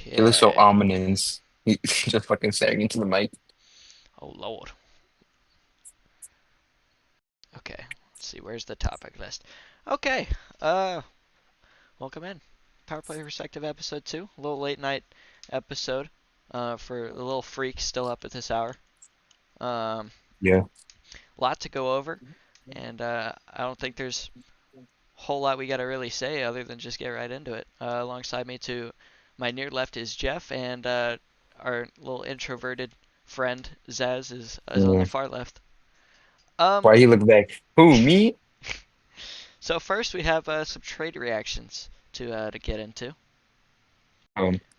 He looks so Okay. ominous. He just fucking staring into the mic. Oh Lord. Okay. Let's see. Where's the topic list? Okay. Uh, Welcome in. Power Play Perspective episode 2. A little late night episode. For the little freak still up at this hour. Um, Yeah. Lot to go over, and I don't think there's a whole lot we got to really say other than just get right into it. Alongside me to my near left is Jeff, and our little introverted friend Zaz is on the Yeah. far left. Um, Why he look back? Who, me? so first we have some trade reactions to get into.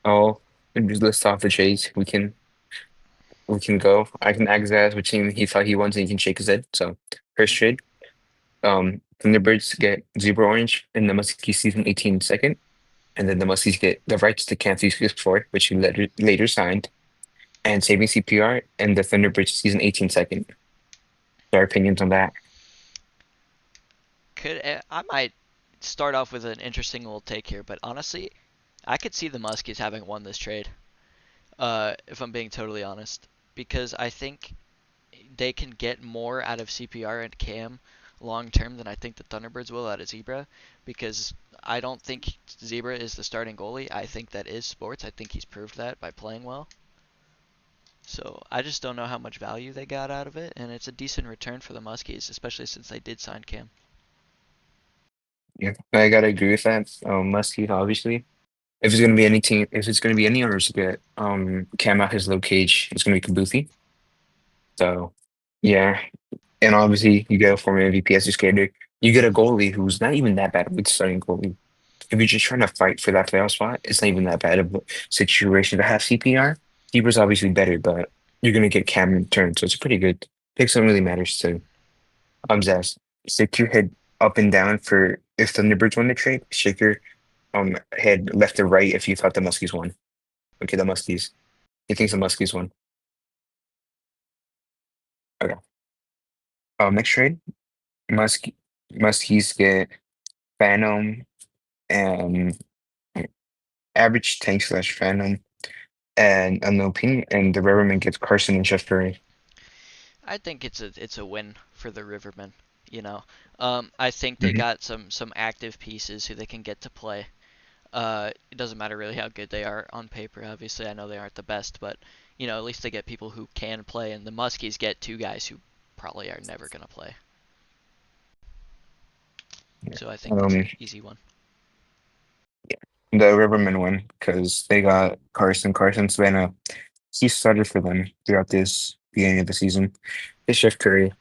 Oh, just list off the trades. We can go. I can ask Zaz which team he thought he wants, and he can shake his head. So first Hmm. trade. Thunderbirds get Zebra Orange and the Muskie Season 18 second, and then the Muskies get the rights to Campsy Skip 4, which he later signed, and saving CPR and the Thunderbirds Season 18 second. Their opinions on that. I might start off with an interesting little take here, but honestly, I could see the Muskies having won this trade. If I'm being totally honest, because I think they can get more out of CPR and Cam long term than I think the Thunderbirds will out of Zebra, because I don't think Zebra is the starting goalie. I think that is Sports. I think he's proved that by playing well. So I just don't know how much value they got out of it, and it's a decent return for the Muskies, especially since they did sign Cam. Yeah, I gotta agree with that. Muskie, obviously. If it's gonna be any team, if it's gonna be any owners to get Cam out his low cage, it's gonna be Kabuthi. So yeah, and obviously you get a former MVP as your skater. You get a goalie who's not even that bad with starting goalie. If you're just trying to fight for that playoff spot, it's not even that bad of a situation to have CPR. Keeper's obviously better, but you're gonna get Cam in turn, so it's pretty good. Picks don't really matters to Zaz. Stick your head up and down for if Thunderbirds win the trade. Shake your head left to right if you thought the Muskies won. Okay, the Muskies. He thinks the Muskies won. Okay. Next trade. Muskie Muskies get Phantom and average tank slash Phantom and an opinion, and the Riverman gets Carson and Jeff Curry. I think it's a win for the Rivermen. You know, I think they Hmm. got some active pieces who they can get to play. It doesn't matter really how good they are on paper. Obviously, I know they aren't the best, but at least they get people who can play, and the Muskies get two guys who probably are never gonna play. Yeah. So I think that's an Um, easy one. the Rivermen won because they got Carson. Carson's been a he started for them throughout this beginning of the season. It's Jeff Curry.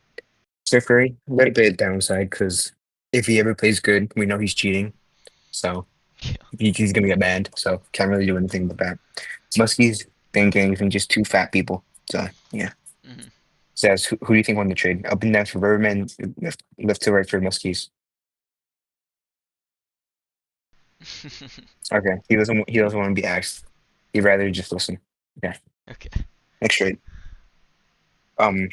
Steph Curry, a little bit downside because if he ever plays good, we know he's cheating. So Yeah. he's gonna get banned. So can't really do anything but that. Muskies didn't get anything, just two fat people. So yeah. Hmm. Says who do you think won the trade? Up and down for Riverman, left to right for Muskies. Okay. He doesn't want to be asked. He'd rather just listen. Okay. Okay. Next trade. Um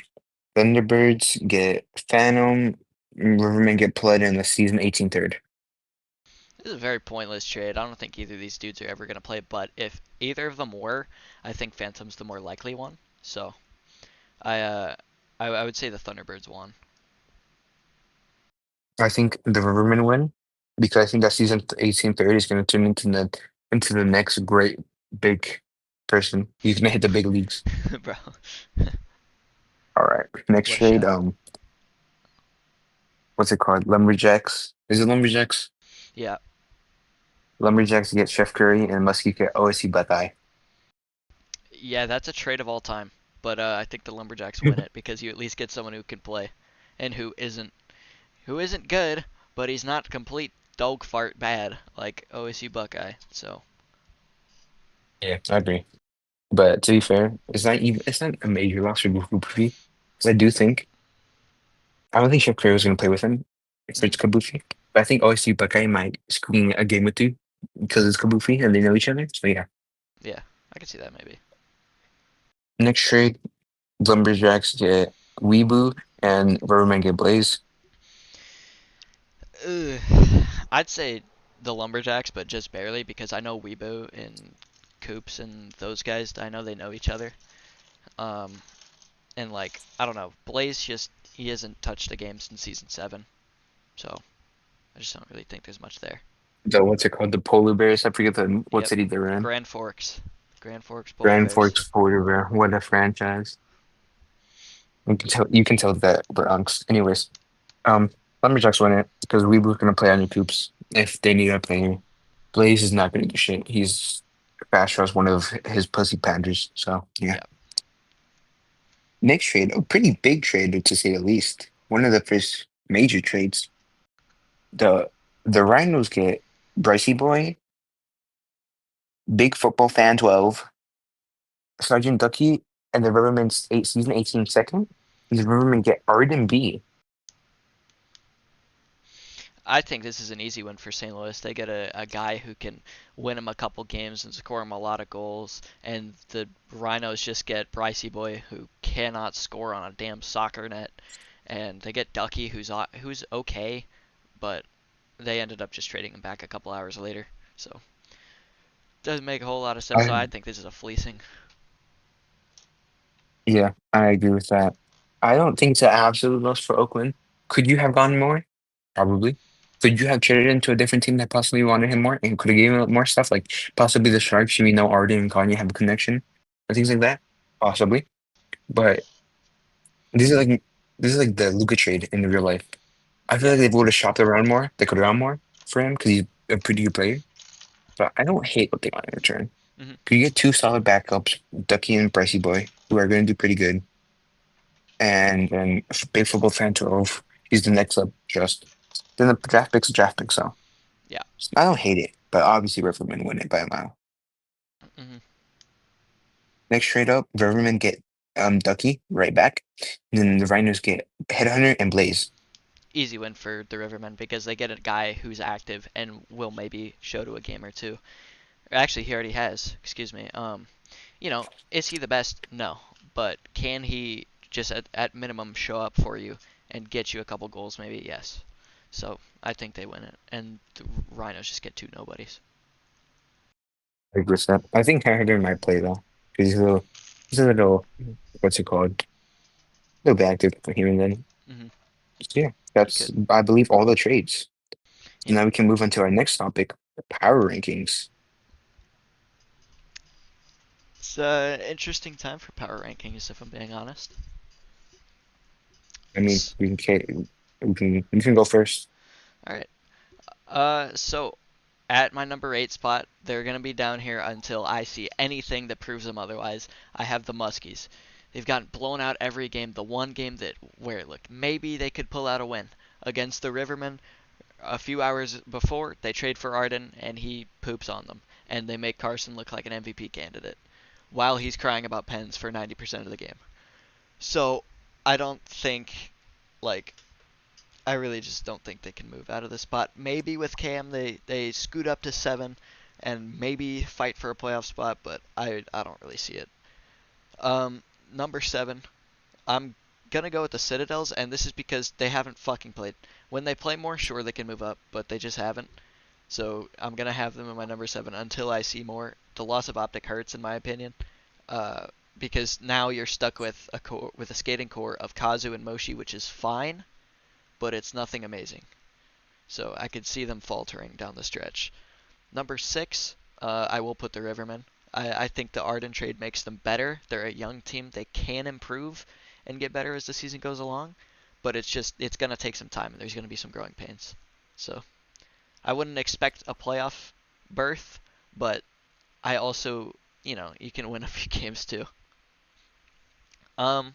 Thunderbirds get Phantom, Rivermen get Blood in the season 18 third. This is a very pointless trade. I don't think either of these dudes are ever gonna play, but if either of them were, I think Phantom's the more likely one. So I uh I would say the Thunderbirds won. I think the Rivermen win because I think that season 18 third is gonna turn into the next great big person. He's gonna hit the big leagues. Bro. All right. Next What a trade, shot. what's it called? Lumberjacks. Is it Lumberjacks? Yeah. Lumberjacks get Chef Curry and Muskie get OSC Buckeye. Yeah, that's a trade of all time. But I think the Lumberjacks win it because you at least get someone who can play and who isn't good, but he's not complete dog fart bad like OSU Buckeye. So Yeah, I agree. But to be fair, it's not a major loss for Kabuki. Because I don't think Chef Curry was gonna play with him if mhm. it's Kabuki. But I think OSC Buckeye might squeak a game or two because it's Kabuki and they know each other. So yeah. Yeah, I can see that maybe. Next trade, Lumberjacks get Weebu and Riverman get Blaze. Ugh. I'd say the Lumberjacks, but just barely because I know Weibo in Coops and those guys. I know they know each other. Um, and like I don't know, Blaze just he hasn't touched a game since season 7, so I just don't really think there's much there. The what's it called? The Polar Bears. I forget the what Yep, city they're in. Grand Forks, Grand Forks Polar Grand Bears. Forks Polar Bear. What a franchise. You can tell that we're unks. Anyways, um, Lumberjacks win it because we were gonna play on your coops if they need a player. Blaze is not gonna do shit. He's fast as one of his pussy panders. So yeah. Yep. Next trade, a pretty big trade to say the least. One of the first major trades. The the Rhinos get Bricey Boy, Big Football Fan 12, Sergeant Ducky, and the Rivermen's season 18 second. The Rivermen get Arden B. I think this is an easy win for St. Louis. They get a guy who can win them a couple games and score them a lot of goals, and the Rhinos just get Bricey Boy, who cannot score on a damn soccer net, and they get Ducky, who's okay, but they ended up just trading him back a couple hours later. So doesn't make a whole lot of sense. So I I think this is a fleecing. Yeah, I agree with that. I don't think it's an absolute loss for Oakland. Could you have gone more? Probably. Could you have traded into a different team that possibly wanted him more and could have given him more stuff, like possibly the Sharks? We know Arden and Kanye have a connection or things like that. Possibly. But this is like this is like the Luka trade in real life. I feel like they would have shopped around more. They could have gone more for him because he's a pretty good player. But I don't hate what they got in return. Hmm. Could you get two solid backups, Ducky and Pricey Boy, who are going to do pretty good? And then Big Football Fan 12, he's the next up just. Then the draft pick's a draft pick, so Yeah. I don't hate it, but obviously Rivermen win it by a mile. Hmm. Next trade up, Rivermen get Ducky right back. And then the Rhinos get Headhunter and Blaze. Easy win for the Rivermen because they get a guy who's active and will maybe show to a game or two. Actually, he already has. Excuse me. Is he the best? No, but can he just at minimum show up for you and get you a couple goals? Maybe yes. So I think they win it, and the Rhinos just get two nobodies. I agree with that. I think Headhunter might play though, because he's a little, what's it called? A little bit active here and then. Hmm. So yeah, He that's could. I believe all the trades. So Yep. now we can move on to our next topic, the power rankings. It's an interesting time for power rankings, if I'm being honest. I mean, S- we can go first. all right. So at my number 8 spot, they're going to be down here until I see anything that proves them otherwise. I have the Muskies. They've gotten blown out every game. The one game that where it looked maybe they could pull out a win against the Rivermen a few hours before, they trade for Arden and he poops on them. And they make Carson look like an MVP candidate while he's crying about pens for 90% of the game. So I don't think, like, I really just don't think they can move out of the spot. Maybe with Cam they scoot up to 7 and maybe fight for a playoff spot, but I don't really see it. Number 7, I'm gonna go with the Citadels, and this is because they haven't fucking played. When they play more, sure they can move up, but they just haven't. So I'm gonna have them in my number 7 until I see more. The loss of Optic hurts, in my opinion, uh, because now you're stuck with a skating core of Kazu and Moshi, which is fine, but it's nothing amazing. So I could see them faltering down the stretch. Number 6, I will put the Rivermen. I think the Arden trade makes them better. They're a young team. They can improve and get better as the season goes along, but it's gonna take some time and there's gonna be some growing pains. So I wouldn't expect a playoff berth, but I also, you can win a few games too. Um,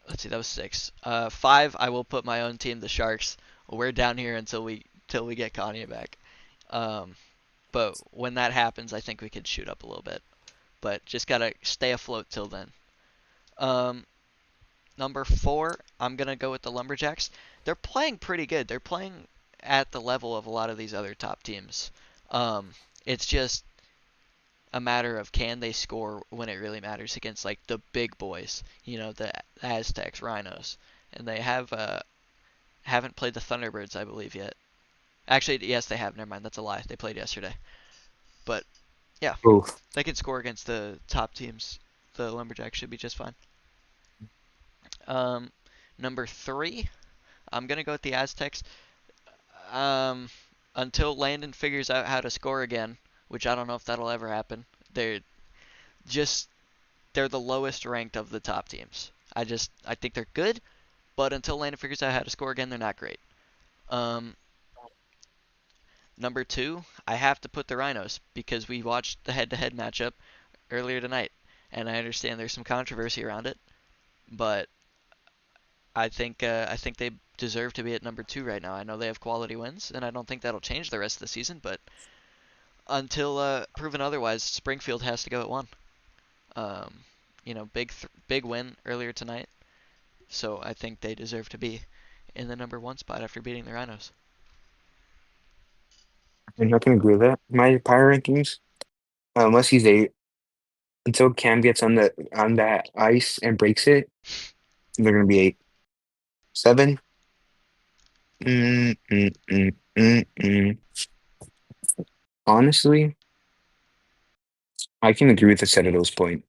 let's see, that was 6. 5, I will put my own team, the Sharks. We're down here until we get Kanye back. Um, but when that happens, I think we could shoot up a little bit. But just gotta stay afloat till then. Um, Number 4, I'm gonna go with the Lumberjacks. They're playing pretty good. They're playing at the level of a lot of these other top teams. It's just a matter of can they score when it really matters against like the big boys, the Aztecs, Rhinos, and they haven't played the Thunderbirds, I believe, yet. Actually, yes, they have. Never mind, that's a lie. They played yesterday. But Yeah, Both. they can score against the top teams. The Lumberjacks should be just fine. Um, Number three, I'm gonna go with the Aztecs. Um, until Landon figures out how to score again, which I don't know if that'll ever happen. Just they're the lowest ranked of the top teams. I think they're good, but until Landon figures out how to score again, they're not great. Um, Number two, I have to put the Rhinos because we watched the head-to-head matchup earlier tonight, and I understand there's some controversy around it, but I think they deserve to be at number two right now. I know they have quality wins, and I don't think that'll change the rest of the season, but until proven otherwise, Springfield has to go at one. Um, big win earlier tonight, so I think they deserve to be in the number one spot after beating the Rhinos. I'm not gonna agree with that. My power rankings, unless he's eight, until Cam gets on that ice and breaks it, they're gonna be eight. Seven. Mm, mm, mm, mm, mm. Honestly, I can agree with the Citadel's point.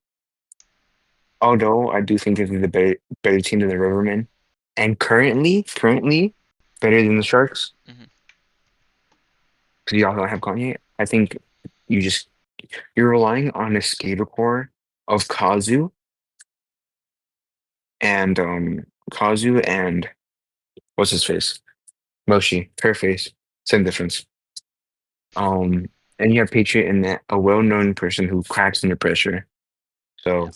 Although I do think this is a better team than the Rivermen, and currently better than the Sharks Hmm. because y'all don't have Kanye. I think you just you're relying on a skater core of Kazu and what's his face? Moshi, her face, same difference. Um, and you have Patriot and a well-known person who cracks under pressure. Yeah, So,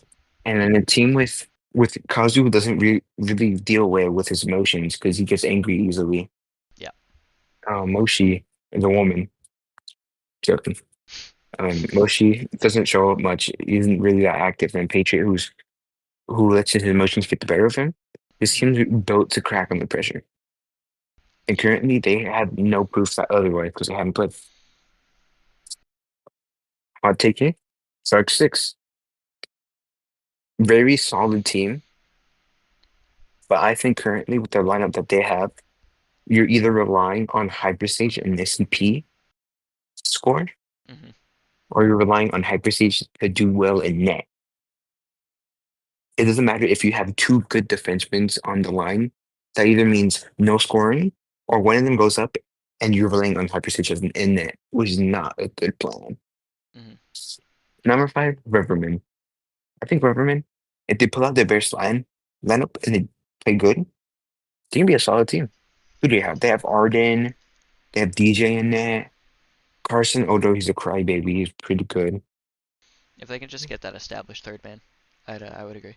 and then a team with Kazu who doesn't really deal well with his emotions because he gets angry easily. yeah. Moshi is a woman. Joking. Moshi doesn't show up much. He isn't really that active. And Patriot, who lets his emotions get the better of him. This Hmm. team's built to crack under pressure. And Yeah, currently, they have no proof that otherwise because they haven't played. Hot take it. Sark six. Very solid team. But I think currently with the lineup that they have, you're either relying on Hyperstage and SCP to score, hmm, or you're relying on Hyperstage to do well in net. It doesn't matter if you have two good defensemen on the line. That either means no scoring, or one of them goes up and you're relying on Hyperstage as an in net, which is not a good plan. hmm. Number five, Riverman. I think Riverman, if they pull out their best lineup and they play good, they can be a solid team. Who do they have? They have Arden, they have DJ in there. Carson, although he's a crybaby, he's pretty good. If they can just get that established third man, I would agree.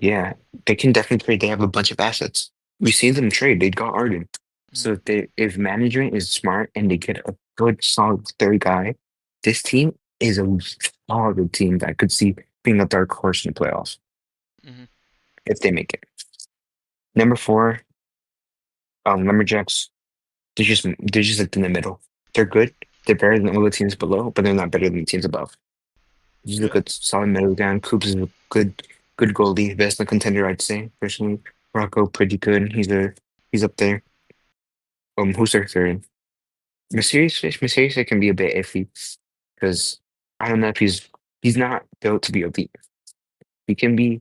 Yeah, they can definitely trade. They have a bunch of assets. We see them trade. They got Arden. Hmm. So if management is smart and they get a good solid third guy, this team is a solid team that I could see being a dark horse in the playoffs Hmm. if they make it. Number four, Lumberjacks. They're just like in the middle. They're good. They're better than all the teams below, but they're not better than the teams above. He's a Yeah. good solid middle ground. Coops is a good goalie, best in contender, I'd say, personally. Rocco, pretty good. He's up there. Who's their third? Mysterious can be a bit iffy because I don't know if he's not built to be elite. He can be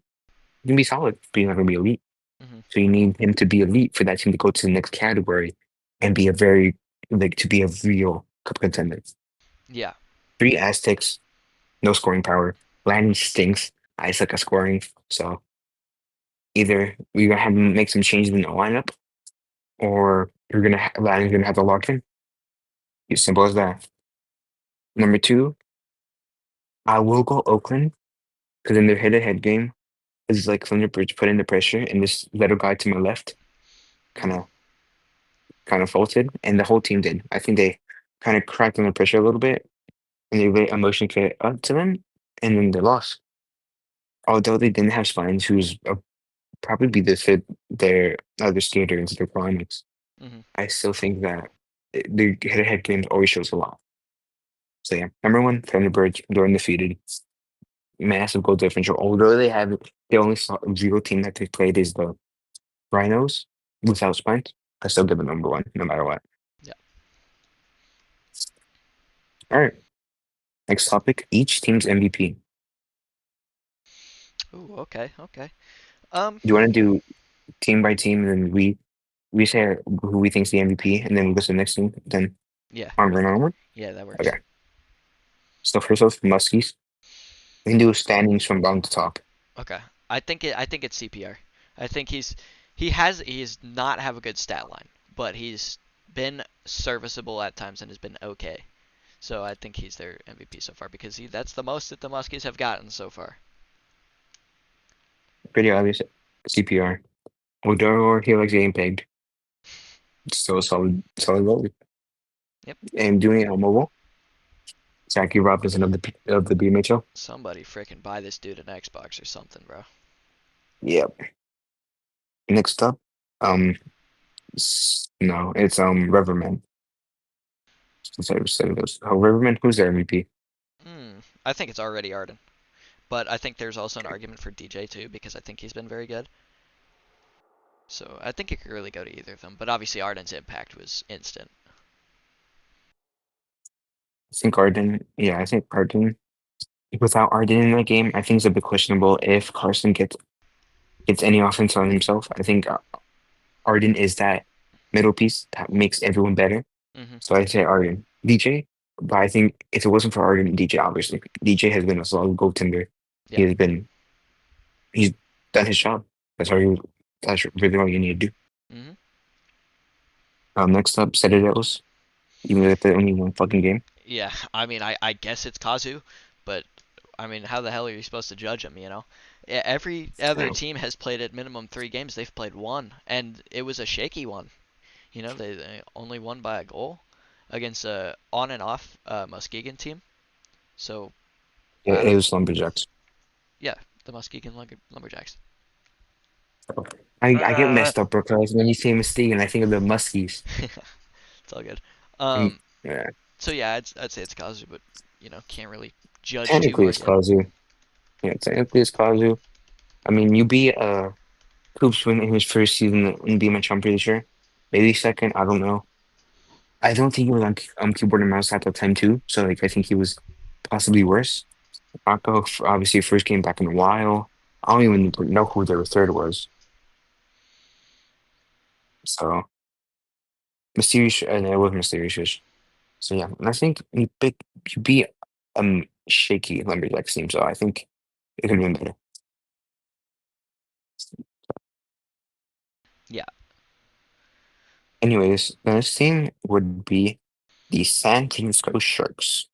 solid, but he's not gonna be elite. Hmm. So you need him to be elite for that team to go to the next category and be a very like to be a real cup contender. Yeah. Three Aztecs, no scoring power. Landon stinks. I suck at scoring, so either we're gonna have to make some changes in the lineup, or Landon's gonna have to lock in. As simple as that. Number two, I will go Oakland because in their head-to-head game, it's like Thunderbirds put in the pressure, and this little guy to my left kind Hmm. of kind of faulted, and the whole team did. I think they kind of cracked under pressure a little bit, and they let emotion get up to them, and then they lost. Although they didn't have Spines, who's probably be the fit their other skater into their climax. Hmm. I still think that the head-to-head games always shows a lot. So yeah, number one, Thunderbirds, they're undefeated. Massive goal differential. Although they have the only real team that they played is the Rhinos without Spines. I still give it number one, no matter what. Yeah. All right. Next topic, each team's MVP. Ooh, okay, okay. Um, Do you want to do team by team, and then we say who we think's the MVP, and then we go to the next team, then yeah, onward and onward? yeah, that works. Okay. So first off, Muskies. We can do standings from bottom to top. Okay. I think it's CPR. I think he's not have a good stat line, but he's been serviceable at times and has been okay. So I think he's their MVP so far because that's the most that the Muskies have gotten so far. Pretty obvious. CPR. Odor, he likes getting pegged. Still a solid goalie. Yep. And doing it on mobile. Jackie Robinson of the BMHL. Somebody freaking buy this dude an Xbox or something, bro. Yep. Next up, um, no, it's Riverman. Oh, Riverman, who's their MVP? Hmm. I think it's already Arden, but I think there's also an argument for DJ too because I think he's been very good. So I think it could really go to either of them, but obviously Arden's impact was instant. I think Arden. Yeah, I think Arden. Without Arden in that game, I think it's a bit questionable if Carson gets any offense on himself. I think Arden is that middle piece that makes everyone better. Mhm. So I say Arden. DJ, but I think if it wasn't for Arden, DJ obviously. DJ has been a solid goaltender. He Yeah. has been he's done his job. That's all you that's really all you need to do. Mhm. Next up, Citadels. Even if they only one fucking game. Yeah. I mean, I guess it's Kazu, but I mean, how the hell are you supposed to judge him? You know, every other True. team has played at minimum 3 games. They've played one, and it was a shaky one. You know, they only won by a goal against a on and off Muskegon team. So I It don't. was Lumberjacks. Yeah, the Muskegon Lumberjacks. I get Uh, messed up because when you say mistake and I think of the Muskies. it's all good. And, Um. yeah, So yeah, I'd say it's Kazu, but can't really judge too technically hard it's yet. Kazu. Yeah, technically it's Kazu. I mean, you beat Hoops win in his first season in BMH, I'm pretty sure. Maybe second, I don't know. I don't think he was on keyboard and mouse at the time too. So like I think he was possibly worse. Akko, obviously first game back in a while. I don't even know who their third was. So mysterious, and it was mysterious. So yeah, and I think you beat shaky Lumberjacks team. So I think it could have been better. Yeah. Anyways, the next team would be the San Francisco Sharks.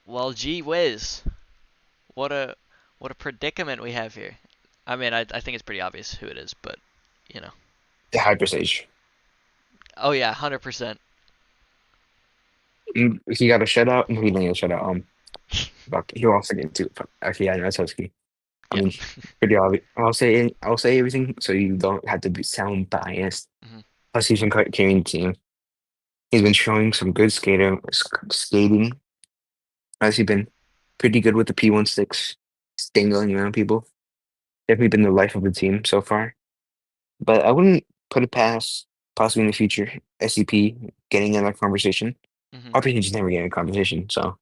Well, gee whiz, what a what a predicament we have here. I mean, I think it's pretty obvious who it is, but you know. The Hyperstage. Oh yeah, 100%. He got a shutout, and he didn't get a shutout. Fuck, he also get two. Fuck. Okay, yeah, that's Husky. I Yeah. mean, pretty obvious. I'll say everything so you don't have to be sound biased. Mhm. Plus, he's been carrying the team. He's been showing some good skating. Has he been pretty good with the P1 sticks, dangling around people? Definitely been the life of the team so far. But I wouldn't put it past possibly in the future SCP getting in that conversation. Mhm. Probably just never get in a conversation. So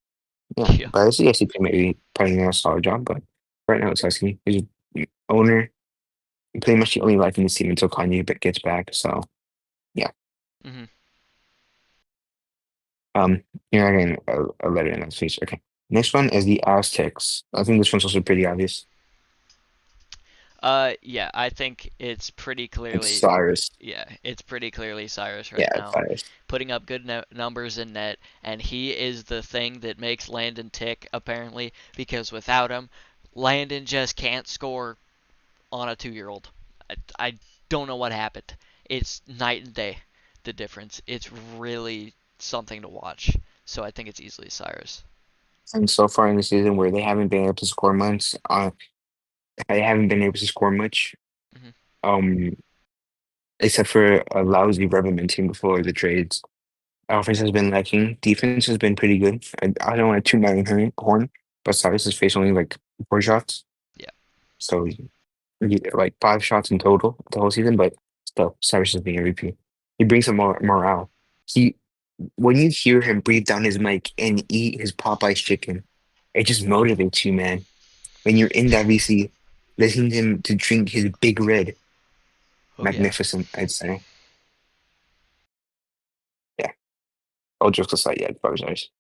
yeah, Yeah. but I see SCP maybe putting in a solid job. But right now it's Husky. He's the owner, pretty much the only life in this team until Kanye gets back. So yeah, Mhm. um, you're not getting a letter in that speech. Okay, next one is the Aztecs. I think this one's also pretty obvious. Yeah, I think it's pretty It's clearly Cyrus. yeah, it's pretty clearly Cyrus Yeah, right it's now, Cyrus. putting up good numbers in net, and he is the thing that makes Landon tick apparently because without him, Landon just can't score on a 2-year-old. I don't know what happened. It's night and day, the difference. It's really something to watch. So I think it's easily Cyrus. And so far in the season where they haven't been able to score much, they haven't been able to score much. Hmm. Um, except for a lousy Rubberman team before the trades. Offense has been lacking. Defense has been pretty good. I don't want to toot my own horn, but Cyrus has faced only like 4 shots. Yeah. So like 5 shots in total the whole season, but still Cyrus is being MVP. He brings some more morale. He when you hear him breathe down his mic and eat his Popeye's chicken, it just motivates you, man. When you're in that VC, listening to him to drink his Big Red, Oh yeah. magnificent, I'd say. Yeah, all jokes aside, yeah, apologize.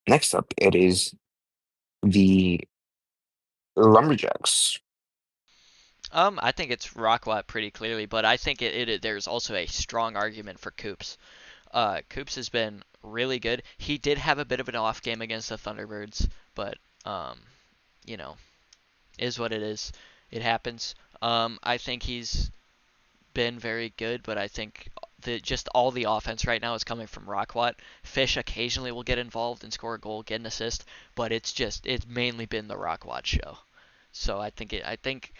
Next up, it is the Lumberjacks. I think it's Rockwat pretty clearly, but I think there's also a strong argument for Coops. Coops has been really good. He did have a bit of an off game against the Thunderbirds, but um, you know, is what it is. It happens. I think he's been very good, but I think just all the offense right now is coming from Rockwat. Fish occasionally will get involved and score a goal, get an assist, but it's mainly been the Rockwat show. So I think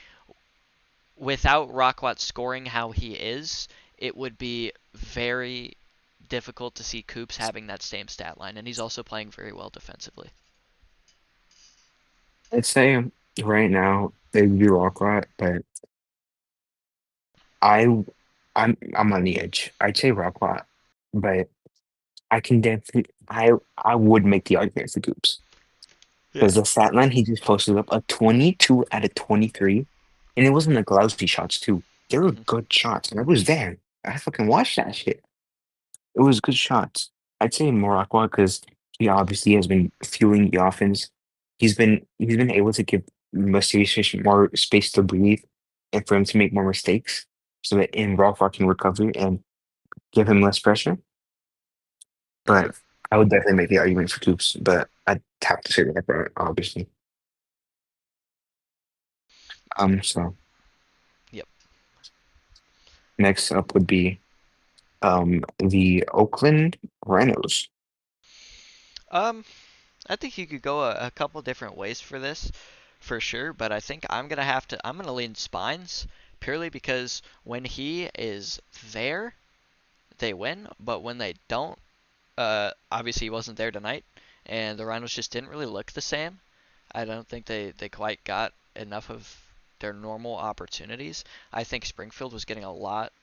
without Rockwat scoring how he is, it would be very difficult to see Coops having that same stat line, and he's also playing very well defensively. I'd say right now they would be Rocklat, but I I'm on the edge. I'd say Rocklat, but I can definitely I would make the argument for Goops Yeah. because the stat line he just posted up a 22 out of 23, and it wasn't like lousy shots too. They were Hmm. good shots, and I was there. I fucking watched that shit. It was good shots. I'd say Morocco because he obviously has been fueling the offense. He's been able to give Mustache more space to breathe and for him to make more mistakes so that in Rock can recover and give him less pressure. Hmm. But I would definitely make the argument for Coops, but I'd have to say Rock obviously. So Yep. next up would be the Oakland Rhinos. Um, I think you could go a couple different ways for this, for sure. But I think I'm gonna lean Spines purely because when he is there, they win. But when they don't, obviously he wasn't there tonight, and the Rhinos just didn't really look the same. I don't think they quite got enough of their normal opportunities. I think Springfield was getting a lot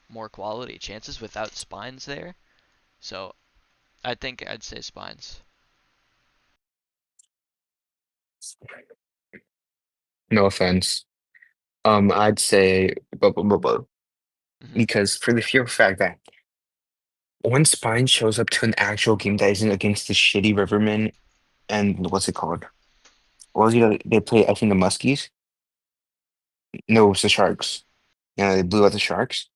more quality chances without Spines there. So I think I'd say Spines. No offense. I'd say Hmm. because for the sheer fact that when Spine shows up to an actual game that isn't against the shitty Rivermen and what's it called? What was it? They play, I think, the Muskies. No, it's the Sharks. Yeah, they blew out the Sharks.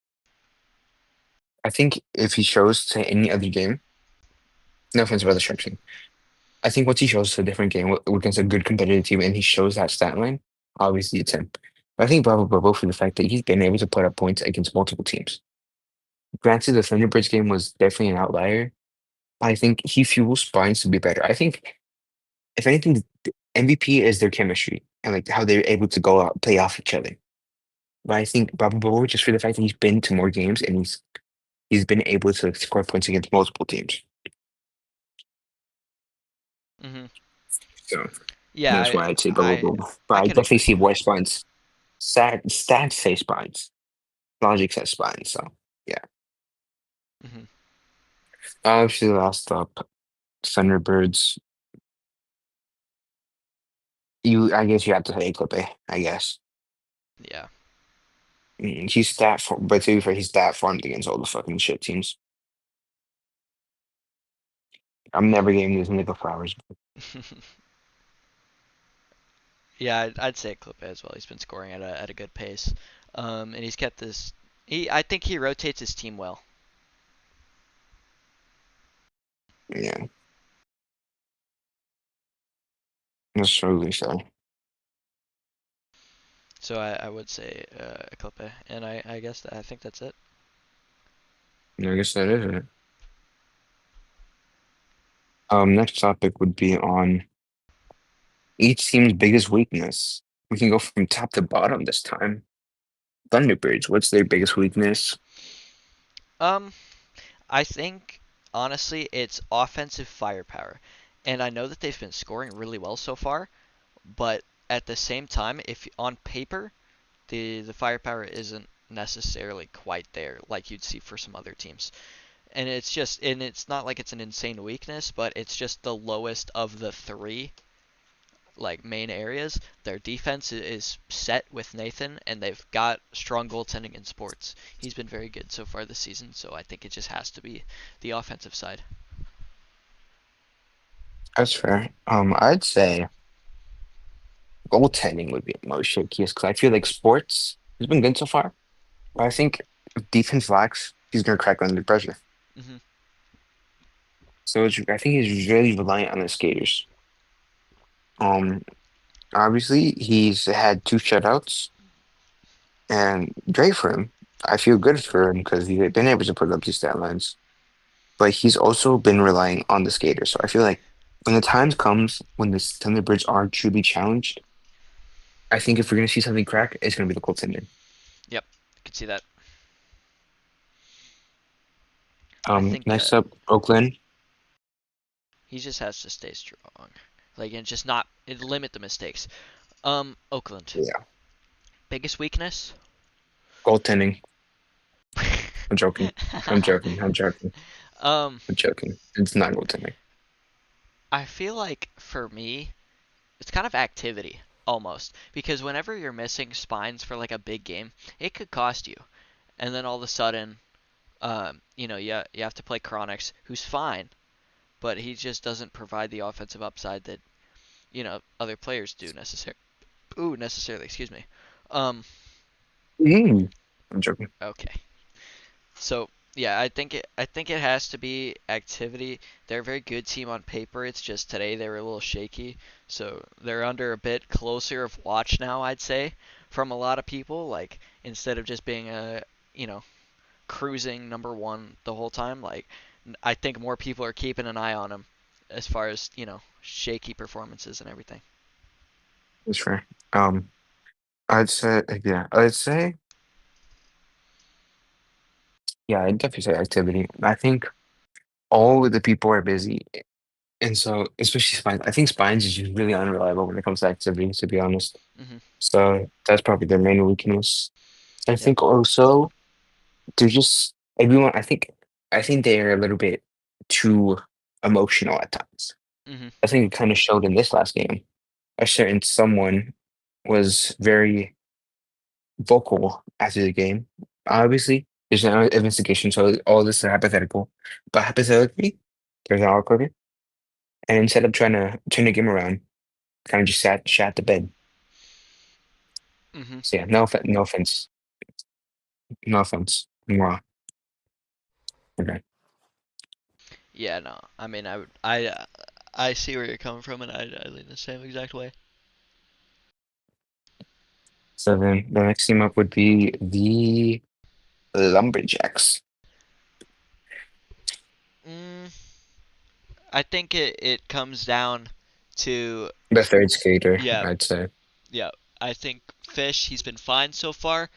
I think if he shows to any other game, no offense about the Sharks team, I think once he shows to a different game against a good competitive team and he shows that stat line, obviously it's him. But I think Bravo for the fact that he's been able to put up points against multiple teams. Granted, the Thunderbirds game was definitely an outlier. I think he fuels Spines to be better. I think if anything, the MVP is their chemistry and like how they're able to go out play off each other. But I think Bobo, just for the fact that he's been to more games and he's been able to score points against multiple teams. Hmm. So Yeah, that's why I'd say I Bobo. But I I can definitely agree. see why Spines. Stats say Spines. Logic says Spines. So yeah. Hmm. Obviously, last up, Thunderbirds. I guess you have to say Eclipse, I guess. Yeah. He's that, but to be fair, he's that farmed against all the fucking shit teams. I'm never giving these nigga flowers. Yeah, I'd say Clip as well. He's been scoring at a good pace, and he's kept this. I think he rotates his team well. Yeah, that's totally so. So I would say Clip, and I guess I think that's it. I guess that is it. Next topic would be on each team's biggest weakness. We can go from top to bottom this time. Thunderbirds, what's their biggest weakness? Um, I think honestly it's offensive firepower, and I know that they've been scoring really well so far, but at the same time, if on paper the firepower isn't necessarily quite there like you'd see for some other teams. And it's not like it's an insane weakness, but it's just the lowest of the three like main areas. Their defense is set with Nathan, and they've got strong goaltending in sports. He's been very good so far this season, so I think it just has to be the offensive side. That's fair. I'd say goaltending would be the most shakiest because I feel like sports has been good so far, but I think if defense lacks, he's gonna crack under pressure. Hmm. So I think he's really reliant on the skaters. Um, Obviously he's had two shutouts, and great for him. I feel good for him because he's been able to put up these stat lines. But he's also been relying on the skaters. So I feel like when the times comes when the Thunderbirds are truly challenged, I think if we're gonna see something crack, it's gonna be the goaltending. Yep, I can see that. I think Next up, Oakland. he just has to stay strong, like and just not and limit the mistakes. Oakland, Yeah, biggest weakness. goaltending. I'm joking. I'm joking. I'm joking. um, I'm joking. It's not goaltending. I feel like for me, it's kind of activity almost because whenever you're missing spines for like a big game, it could cost you. And then all of a sudden, you have to play Chronix, who's fine, but he just doesn't provide the offensive upside that other players do necessarily. Excuse me. Um, Mm. I'm joking. okay. So yeah, I think it has to be activity. They're a very good team on paper. It's just today they were a little shaky, so they're under a bit closer of watch now. I'd say from a lot of people, like instead of just being a you know cruising number one the whole time, like I think more people are keeping an eye on them as far as shaky performances and everything. That's fair. Um, I'd say, yeah, I'd definitely say activity. I think all of the people are busy, and so especially Spines. I think Spines is just really unreliable when it comes to activity, to be honest. Hmm. So that's probably their main weakness. I Yep. think also they're just everyone. I think they are a little bit too emotional at times. Hmm. I think it kind of showed in this last game. A certain someone was very vocal after the game. Obviously, there's no investigation, so all this is hypothetical. But hypothetically, there's an recorder, and instead of trying to turn the game around, kind of just shat the bed. Hmm. So yeah, no offense, no offense. I'm wrong. Okay. Yeah. No. I mean, I see where you're coming from, and I lean the same exact way. So then the next team up would be the Lumberjacks, Mm, I think it comes down to the third skater, yeah, I'd say. yeah. I think Fish he's been fine so far,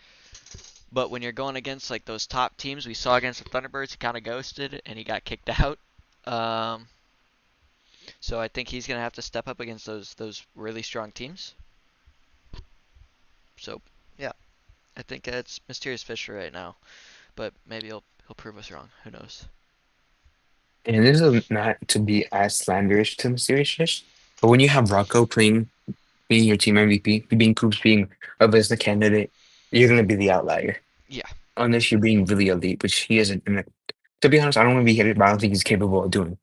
but when you're going against like those top teams we saw against the Thunderbirds, he kind of ghosted and he got kicked out. Um, so I think he's gonna have to step up against those really strong teams. So yeah, I think it's Mysterious Fisher right now, but maybe he'll prove us wrong. Who knows? And this is not to be as slanderous to Mysterious Fish, but when you have Rocco being your team MVP, being Coops being a business candidate, you're gonna be the outlier. Yeah. Unless you're being really elite, which he isn't. And to be honest, I don't want to be hated, but I don't think he's capable of doing.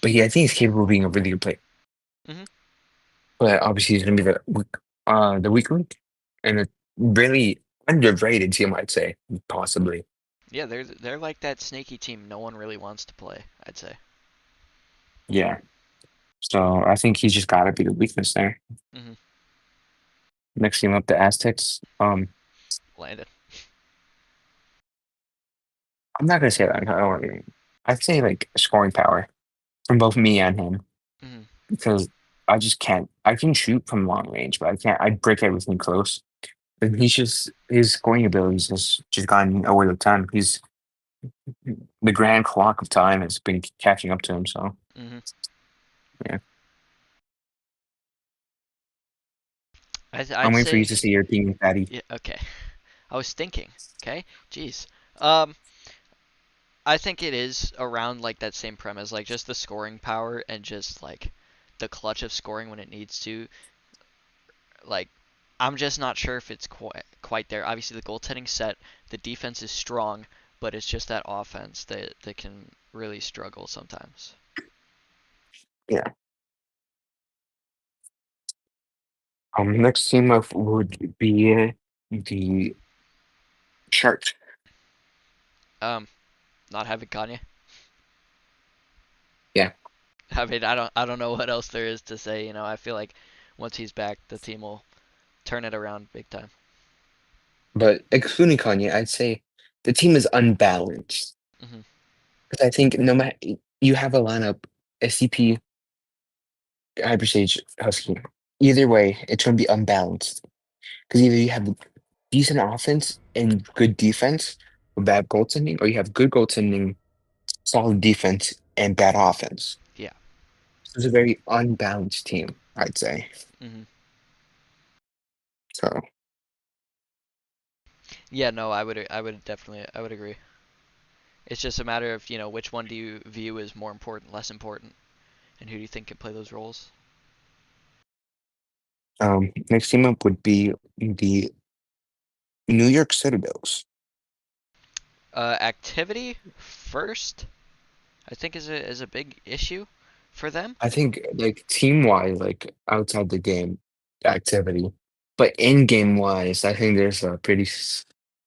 But I think he's capable of being a really good player. Hmm. But obviously, he's gonna be the weak link, and a really underrated team, I'd say, possibly. Yeah, they're like that snaky team no one really wants to play. I'd say. Yeah. So I think he's just got to be the weakness there. Hmm. Next team up, the Aztecs. Landed. I'm not gonna say that. I'd say like scoring power from both me and him Hmm. because I just can't. I can shoot from long range, but I can't. I break everything close. And he's just his scoring abilities has just gotten away with time. He's the grand clock of time has been catching up to him. So Hmm. yeah, I'd I'm waiting for you say to see your team, Patty. yeah. Okay. I was thinking. Okay. Jeez. Um, I think it is around like that same premise, like just the scoring power and just like the clutch of scoring when it needs to. Like, I'm just not sure if it's quite there. Obviously, the goaltending set, the defense is strong, but it's just that offense that can really struggle sometimes. Yeah. Next team up would be the Sharks. Um, not having Kanye. Yeah, I mean, I don't know what else there is to say. You know, I feel like once he's back, the team will turn it around big time. but excluding Kanye, I'd say the team is unbalanced. Hmm. Because I think no matter you have a lineup, SCP, Hyperstage, Husky. Either way, it's going to be unbalanced. Because either you have decent offense and good defense or bad goaltending, or you have good goaltending, solid defense, and bad offense. Yeah. So it's a very unbalanced team, I'd say. Hmm. So Yeah. No, I would definitely, I would agree. It's just a matter of which one do you view as more important, less important, and who do you think can play those roles? next team up would be the New York Citadels. Activity first, I think is a big issue for them. I think like team wise, like outside the game activity, but in game wise, I think there's a pretty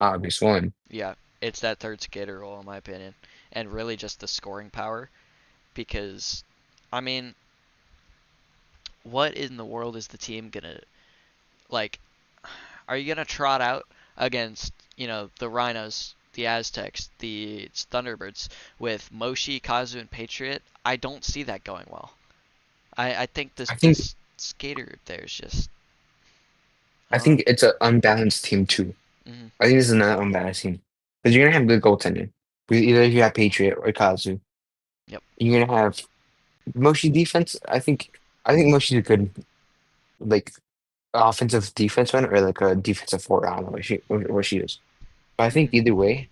obvious one. Yeah, it's that third skater role in my opinion, and really just the scoring power. Because, I mean, what in the world is the team gonna like? Are you gonna trot out against the Rhinos, the Aztecs, the Thunderbirds with Moshi, Kazu, and Patriot? I don't see that going well. I think this I think this skater there is just I I don't know. think it's an unbalanced team too. Hmm. I think this is not an unbalanced team because you're gonna have good goaltending. Either if you have Patriot or Kazu, Yep. you're gonna have Moshi defense. I think Moshi's a good like offensive defenseman or like a defensive forward. I don't know what she is. But I think Hmm. either way,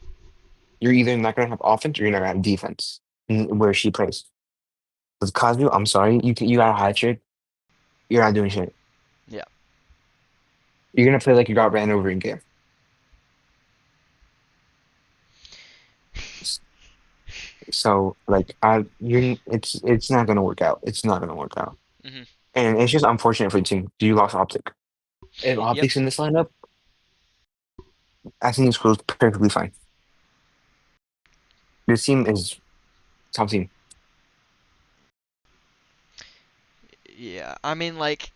you're either not gonna have offense or you're not gonna have defense where she plays. With Kazu, I'm sorry, you got a hat trick. You're not doing shit. Yeah. You're gonna play like you got ran over in game. S- So like it's not gonna work out. It's not gonna work out. Hmm. And it's just unfortunate for the team. You lost Optic. If Yep. Optic's in this lineup, I think this goes perfectly fine. This team is top team. Yeah. I mean, like,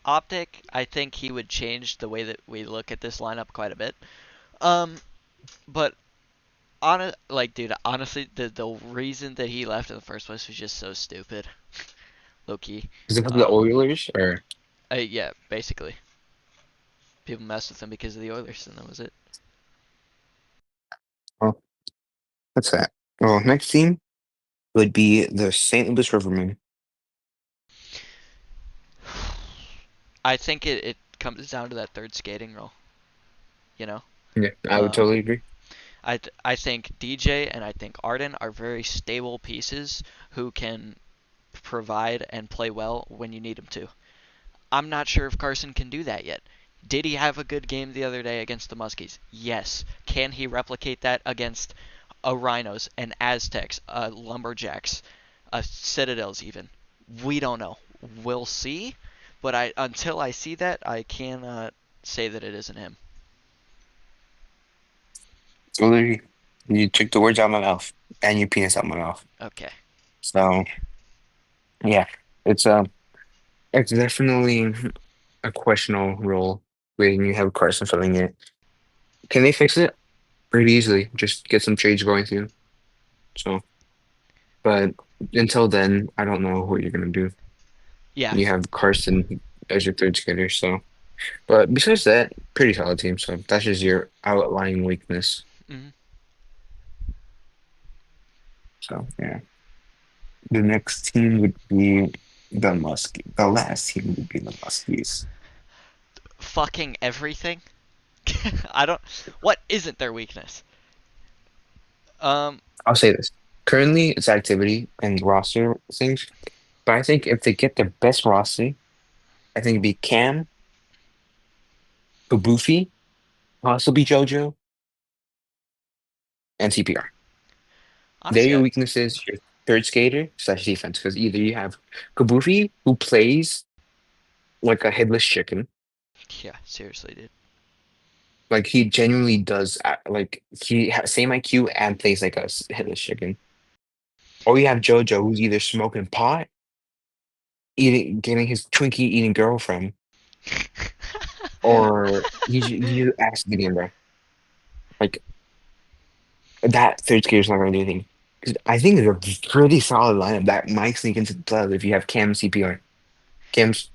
Optic, I think he would change the way that we look at this lineup quite a bit. Um, but like, dude, honestly, the reason that he left in the first place was just so stupid, low key. Is it because of the Um, Oilers or yeah, basically, people messed with him because of the Oilers, and that was it. well, what's that? Well, next team would be the St. Louis Rivermen. I think it comes down to that third skating role. You know, Yeah, I would um, totally agree. I think DJ and I think Arden are very stable pieces who can provide and play well when you need them to. I'm not sure if Carson can do that yet. Did he have a good game the other day against the Muskies? Yes. Can he replicate that against a Rhinos, an Aztecs, a Lumberjacks, a Citadels even? We don't know. We'll see. But until I see that, I cannot say that it isn't him. Totally, you took the words out of my mouth and your penis out of my mouth. Okay. So yeah, it's it's definitely a questionable role when you have Carson filling it. Can they fix it? Pretty easily. Just get some trades going through. So, but until then, I don't know what you're gonna do. Yeah. You have Carson as your third skater, so. But besides that, pretty solid team. So that's just your outlying weakness. Hmm. So yeah, the next team would be the Muskies. The last team would be the Muskies. Fucking everything. I don't. What isn't their weakness? Um, I'll say this. Currently, it's activity and roster things, but I think if they get the best roster, I think it'd be Cam, Kabufi, possibly JoJo, and CPR. They're honestly, your weaknesses, your third skater slash defense, because either you have Kabufi, who plays like a headless chicken, yeah, seriously, dude. like he genuinely does, like he has same IQ and plays like a headless chicken. Or you have JoJo, who's either smoking pot, eating, getting his Twinkie eating girlfriend, or he's just ass medium, bro. Like that third skater's not going to do anything. 'Cause I think it's a pretty solid lineup that might sneak into the playoffs if you have Cam CPR. Cam's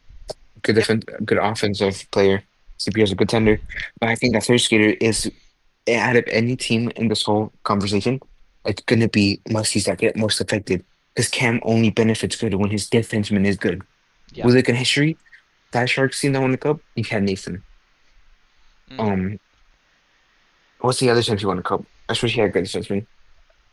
good Yep. defense, good offensive player. CPR is a good tender, but I think that third skater is out of any team in this whole conversation, it's gonna be Muskies that get most affected because Cam only benefits good when his defenseman is good. Yeah. We look at history, that Sharks team that won the cup, you had Nathan. Mm. Um, what's the other time he won the cup? I swear he had good defenseman.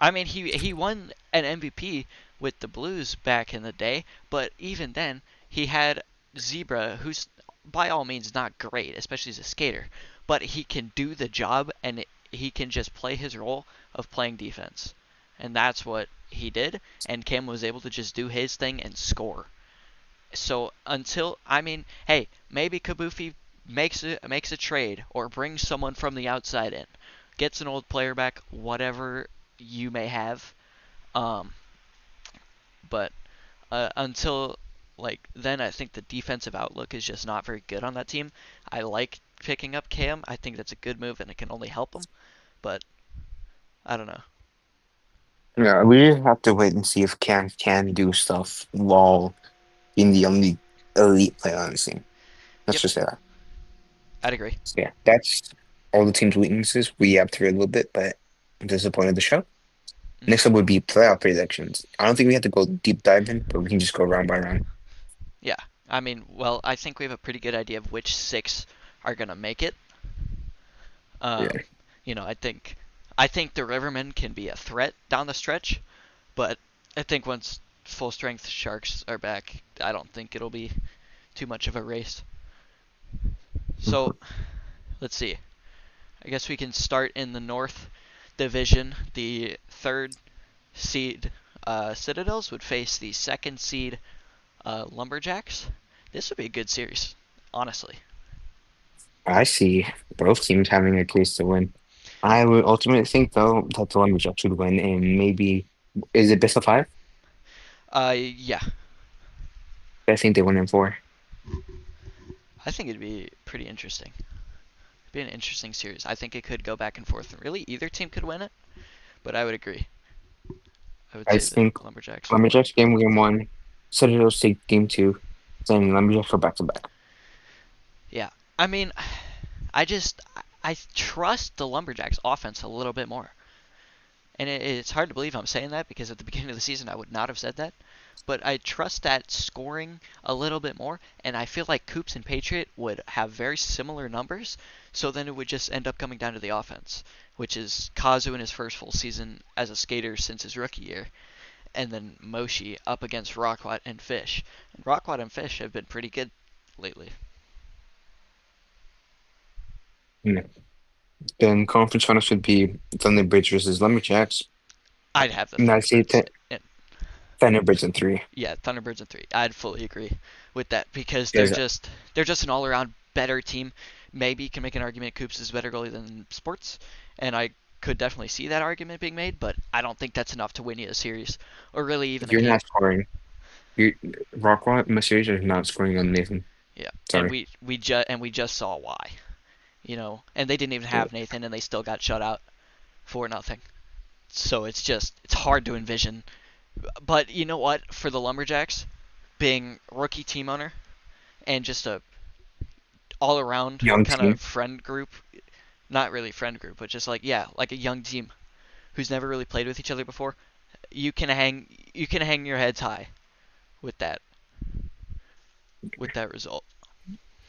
I mean, he won an MVP with the Blues back in the day, but even then, he had Zebra, who's by all means not great, especially as a skater, but he can do the job and he can just play his role of playing defense. And that's what he did, and Cam was able to just do his thing and score. So until I mean, hey, maybe Kabufi makes a trade or brings someone from the outside in, gets an old player back, whatever you may have. Um, but until like then, I think the defensive outlook is just not very good on that team. I like picking up Cam. I think that's a good move and it can only help him. But I don't know. Yeah, we just have to wait and see if Cam can do stuff while being the only elite player on the team. Let's Yep, just say that. I'd agree. So yeah, that's all the team's weaknesses. We have to read a little bit, but I'm disappointed in the show. Hmm. Next up would be playoff predictions. I don't think we have to go deep dive in, but we can just go round by round. Yeah, I mean, well, I think we have a pretty good idea of which six are gonna make it. Yeah. Um, I think the Rivermen can be a threat down the stretch, but I think once full strength Sharks are back, I don't think it'll be too much of a race. So Mhm. let's see. I guess we can start in the North Division. The third seed Citadels would face the second seed Lumberjacks. This would be a good series, honestly. I see both teams having a case to win. I would ultimately think though that the Lumberjacks should win, and maybe is it best of five? Yeah, I think they win in four. I think it'd be pretty interesting. It'd be an interesting series. I think it could go back and forth. Really, either team could win it, but I would agree. I would I say the think Lumberjacks would win. Lumberjacks game one, Citadels take game two, then Lumberjacks go back to back. Yeah, I mean, I trust the Lumberjacks offense a little bit more. And it's hard to believe I'm saying that because at the beginning of the season I would not have said that. But I trust that scoring a little bit more, and I feel like Coops and Patriot would have very similar numbers, so then it would just end up coming down to the offense, which is Kazu in his first full season as a skater since his rookie year, and then Moshi up against Rockwat and Fish. And Rockwat and Fish have been pretty good lately. Yeah. Then conference finals would be Thunderbirds versus Lumberjacks. I'd have the And I'd say Thunderbirds. And Thunderbirds in three. yeah, Thunderbirds in three. I'd fully agree with that because they're Because just an all around better team. Maybe you can make an argument Coops is a better goalie than Sports, and I could definitely see that argument being made, but I don't think that's enough to win you a series or really even a you're game. not scoring. You Rockwell Mercedes is not scoring on Nathan. Yeah, and Sorry. we just saw why, and they didn't even Yeah. have Nathan, and they still got shut out for nothing. So it's hard to envision. But you know what? For the Lumberjacks, being rookie team owner and just a all around Young kind of team. friend group. Not really friend group, but just like yeah, like a young team who's never really played with each other before. You can hang your heads high with that result.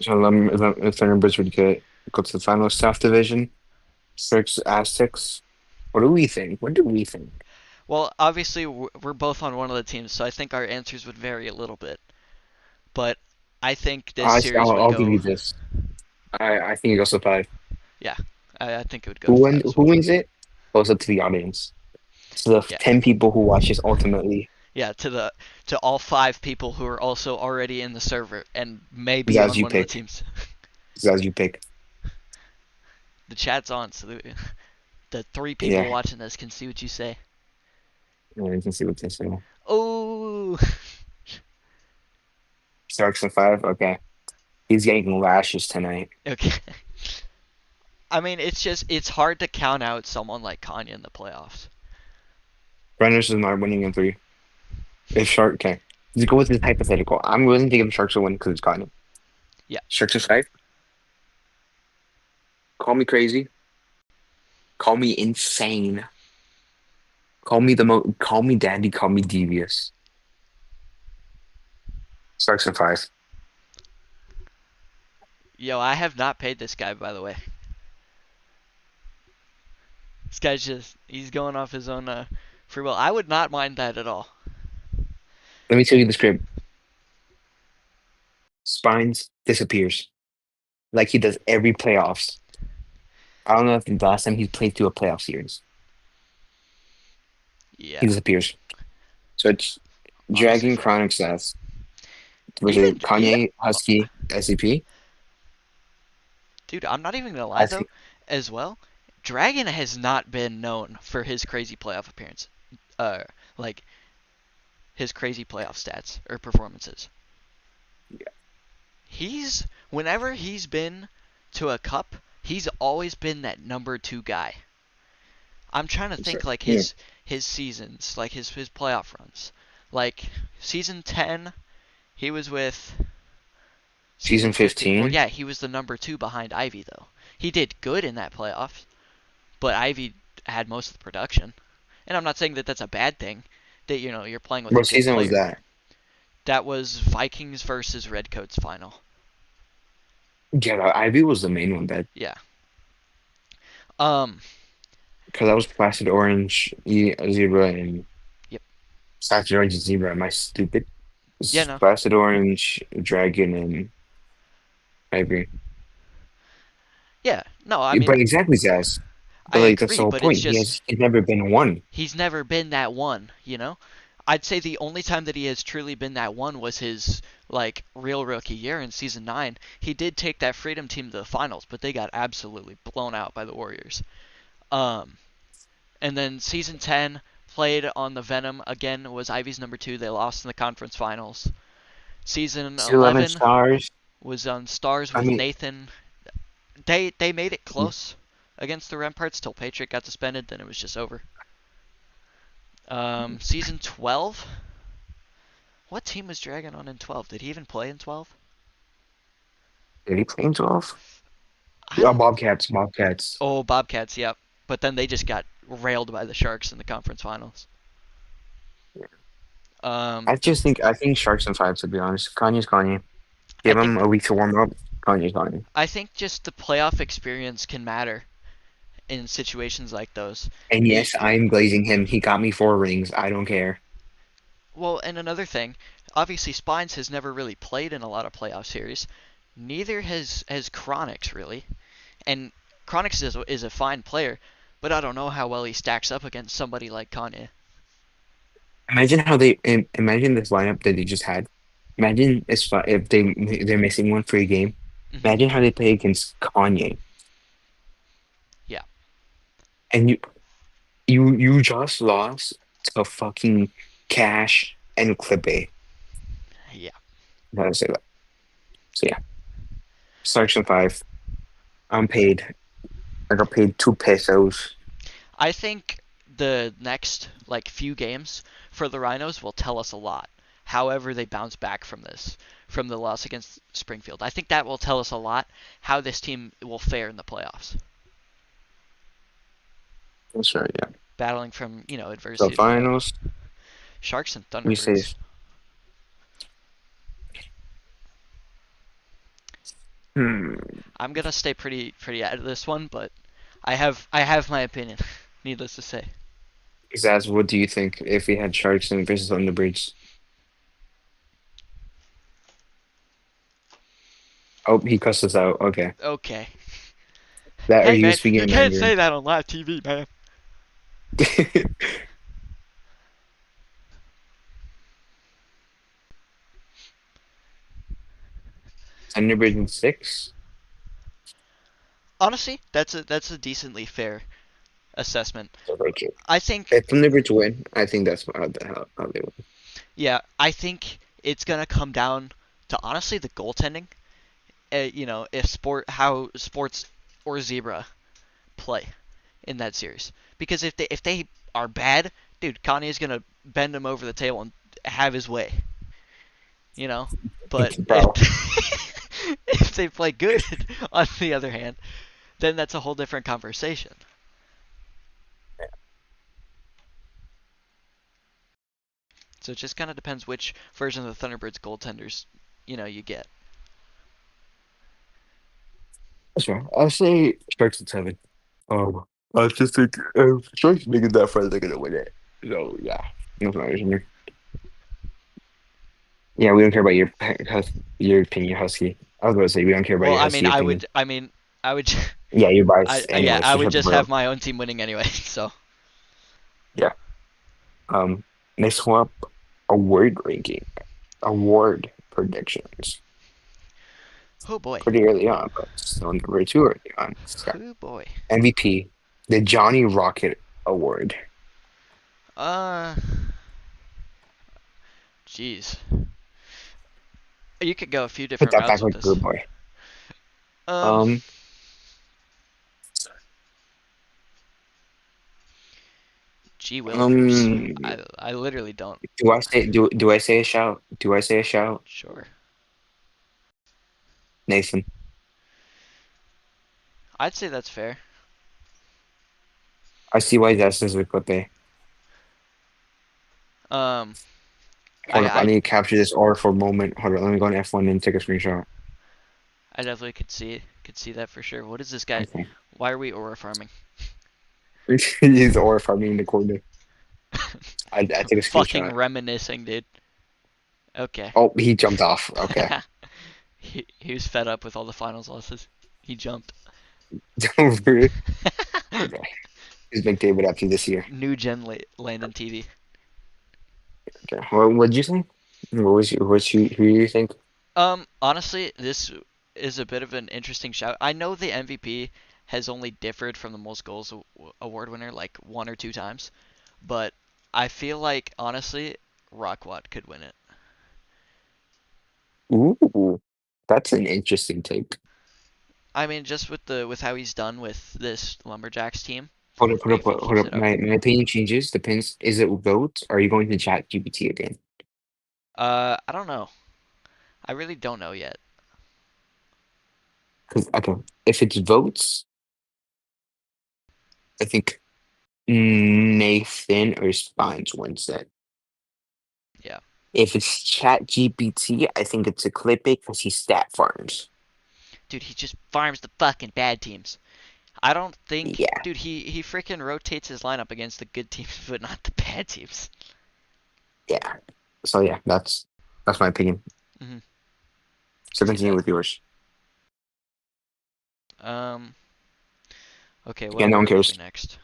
So Thunderbirds would go to the final South Division. Six Aztecs. What do we think? What do we think? Well, obviously we're both on one of the teams, so I think our answers would vary a little bit. But I think this series would I'll give you go. this. I think it goes to five. Yeah, I think it would go to five as Who well. wins it? Goes up to the audience. To the Yeah, 10 people who watch this ultimately. yeah. To all five people who are also already in the server and maybe As on you one of the pick. teams. As you pick. The chat's on, so the three people Yeah. watching this can see what you say. Yeah, you can see what they say. Oh, Starks in five. Okay. He's getting lashes tonight. okay. I mean, it's hard to count out someone like Kanye in the playoffs. Brenners is not winning in three. If Shark can. Just go with this hypothetical. I'm willing to give Sharks a win because it's gotten it. Yeah, Sharks in five. Call me crazy. Call me insane. Call me daddy. Call me devious. Sharks in five. yo, I have not paid this guy, by the way. This guy's he's going off his own free will. I would not mind that at all. Let me tell you the script. Spines disappears like he does every playoffs. I don't know if the last time he played through a playoff series. He Yeah, disappears. So it's honestly, Dragon Chronic Sass versus even Kanye Husky SCP. dude, I'm not even gonna lie I though. think As well, Dragon has not been known for his crazy playoff appearance. Uh, like his crazy playoff stats or performances. Whenever he's been to a cup, he's always been that number two guy. I'm trying to think like yeah, his seasons, like his playoff runs. Like season 10, he was with season season 15. Well, 15. yeah, he was the number 2 behind Ivy though. He did good in that playoffs, but Ivy had most of the production. And I'm not saying that that's a bad thing that you're playing with a What good season was player. that? That was Vikings versus Redcoats final. Yeah, Ivy was the main one that Yeah. Um because that was Placid Orange, Zebra, and yep. Placid Orange and Zebra. Am I stupid? Yeah, It's no. Placid Orange, Dragon, and Ivy. Yeah. No, I Yeah, mean but exactly, Zaz. I But like that's agree, the whole but it's point. just He's never been one. he's never been that one. I'd say the only time that he has truly been that one was his like real rookie year in season 9. He did take that Freedom team to the finals, but they got absolutely blown out by the Warriors. Um and then season 10 played on the Venom again was Ivy's number 2. They lost in the conference finals. Season Still 11 11 stars. was on Stars I with mean, Nathan. They made it close against the Ramparts till Patriot got suspended, then it was just over. Season 12. What team was Dragon on in 12? Did he even play in 12? did he play in 12? I Oh, don't. Bobcats, Bobcats. Oh, Bobcats, yep. But then they just got railed by the Sharks in the conference finals. Um, I think Sharks and five to be honest. Kanye's Kanye. I Give him think a week to warm up. Kanye's Kanye. I think just the playoff experience can matter in situations like those. And The yes, I'm glazing him. He got me 4 rings. I don't care. Well, and another thing, obviously Spines has never really played in a lot of playoff series. Neither has Chronix really, and Chronix is a fine player, but I don't know how well he stacks up against somebody like Kanye. Imagine imagine this lineup that they just had. Imagine if they're missing one free game. Hmm. Imagine how they play against Kanye. Yeah, And you just lost to fucking Cash and Clippy. yeah. Gotta say that. So yeah, Section 5. I'm paid. I got paid 2 pesos. I think the next like few games for the Rhinos will tell us a lot. However, they bounce back from this, from the loss against Springfield. I think that will tell us a lot how this team will fare in the playoffs, That's right, yeah. battling from So adversity to adversity. finals, Sharks and we say Thunderbirds. hmm. I'm gonna stay pretty out of this one, but I have my opinion. needless to say. Zaz, what do you think if we had Sharks and versus Thunderbirds? Oh, he cussed us out. Okay. Okay. That or Hey he man, was speaking you in can't say Mandarin. that on live TV, man. Thunderbirds in six? Honestly, that's a decently fair assessment. So like it. I think, If Thunderbirds win, I think that's how they win. yeah, I think it's gonna come down to honestly the goaltending. If how sports or zebra play in that series. Because if they are bad, dude, Kanye is gonna bend him over the table and have his way. You know, but if Bro. if they play good, on the other hand, then that's a whole different conversation. So it just kind of depends which version of the Thunderbirds goaltenders you get. That's right. I'll say Sharks in seven. Um, I just think Sharks make it that far, they're gonna win it. So yeah, that's my reason. Yeah, we don't care about your opinion, Husky. I was about to say we don't care about Well, your Husky opinion. I would, Yeah, you're I biased yeah, anyway, I so would shut the just fuck have up. my own team winning anyway. So, Yeah. Um, Next one up, award ranking, award predictions. oh boy, Pretty early on, but still number two early on. So, oh boy. MVP, the Johnny Rocket Award. Uh, jeez, you could go a few Put different that routes back with like a this. good boy. Um, Um, Gee Willikers, um, I literally don't. do I say a shout? Do I say a shout? Sure, Nathan. I'd say that's fair. I see why that's a clip. Um, Hold up, I I need to capture this R for a moment. Hold on, let me go on F1 and take a screenshot. I definitely could see that for sure. What is this guy? Okay. Why are we aura farming? Use the R for me in the corner. I take a Fucking screenshot. reminiscing, dude. Okay. Oh, he jumped off. Okay. he was fed up with all the finals losses. He jumped. Okay. He's McDavid after this year. New gen Landon TV. Okay. What'd you think? Who do you think? Honestly, this is a bit of an interesting shout. I know the MVP has only differed from the most goals award winner like one or two times, but I feel like honestly, Rockwat could win it. Ooh, that's an interesting take. I mean, just with how he's done with this Lumberjacks team, if he Hold keeps up. it up. My opinion changes. Depends. Is it votes? Or are you going to chat GPT again? I don't know. I really don't know yet. Because okay, if it's votes, I think Nathan or Spines wins it. Yeah. If it's Chat GPT, I think it's a clip it because he stat farms. Dude, he just farms the fucking bad teams. I don't think, Yeah, dude, he freaking rotates his lineup against the good teams, but not the bad teams. yeah. So yeah, that's my opinion. Hmm. So Could see continue that. with yours. Um. Okay, Again, no what one are we doing cares. next?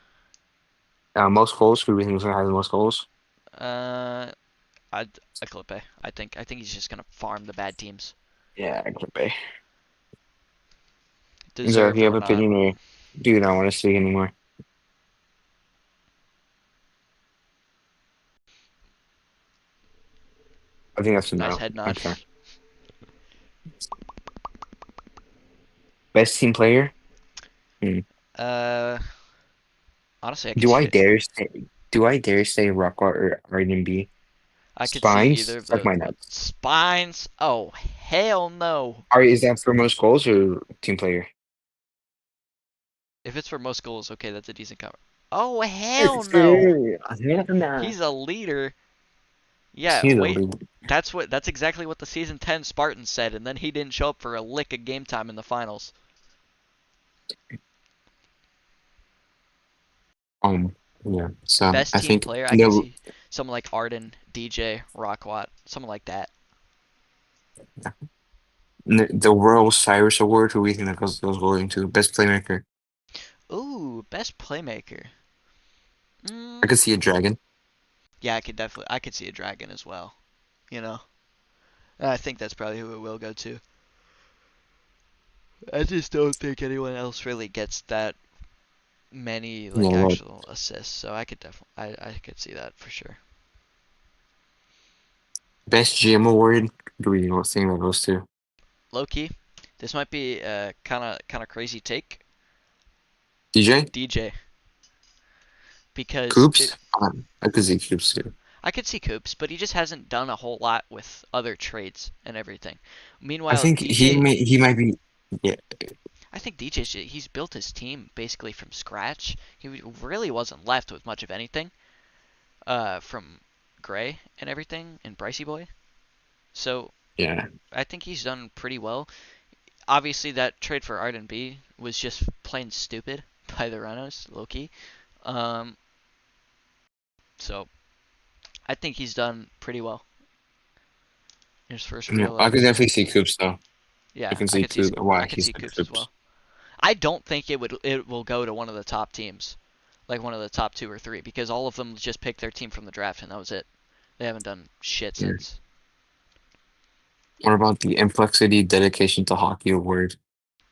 Most goals. Who do we think is gonna have the most goals? Uh, I'd Eclipse. I think he's just gonna farm the bad teams, Yeah, clip A. So if deserved you have or an not. opinion or do you not want to speak anymore? I think that's a Nice no. head nod. That's fair. Best team player? Hmm. Uh, honestly, I could Do see I it. dare say? Do I dare say Rockwell or R&B? I could see either Spines? of Suck my those. nuts. Spines? Oh hell no! Are is that for most goals or team player? If it's for most goals, okay, that's a decent cover. Oh hell no! Hell nah. He's a leader. Yeah, He's a wait. lead. That's exactly what the season 10 Spartans said, and then he didn't show up for a lick of game time in the finals. Um, yeah. So Best I team think player, I could the see someone like Arden, DJ, Rockwat, someone like that. the World Cyrus Award, who we think that goes going to best playmaker. Ooh, best playmaker. I Mm, could see a dragon. yeah, I could see a dragon as well. You know, and I think that's probably who it will go to. I just don't think anyone else really gets that many Yeah, like well, actual assists. So I could definitely, I could see that for sure. best GM award. Do we know what thing that goes to? Low key, this might be a kind of crazy take. DJ? DJ, because Coops? I could see Coops too. I could see Coops, but he just hasn't done a whole lot with other trades and everything. I Meanwhile, think DJ, he might be. Yeah, I think he's built his team basically from scratch. He really wasn't left with much of anything from Gray and everything and Bricey Boy. So yeah. I think he's done pretty well. Obviously, that trade for Arden B was just plain stupid by the Renos, Loki. Um, so I think he's done pretty well in his first Yeah, real I could stint. definitely see Coops though. I Yeah, can see Coops. Why I could he's see the Coops as Coops. well. I don't think it will go to one of the top teams, like one of the top two or three, because all of them just picked their team from the draft and that was it. They haven't done shit Yeah. since. What about the Inflexity Dedication to Hockey Award?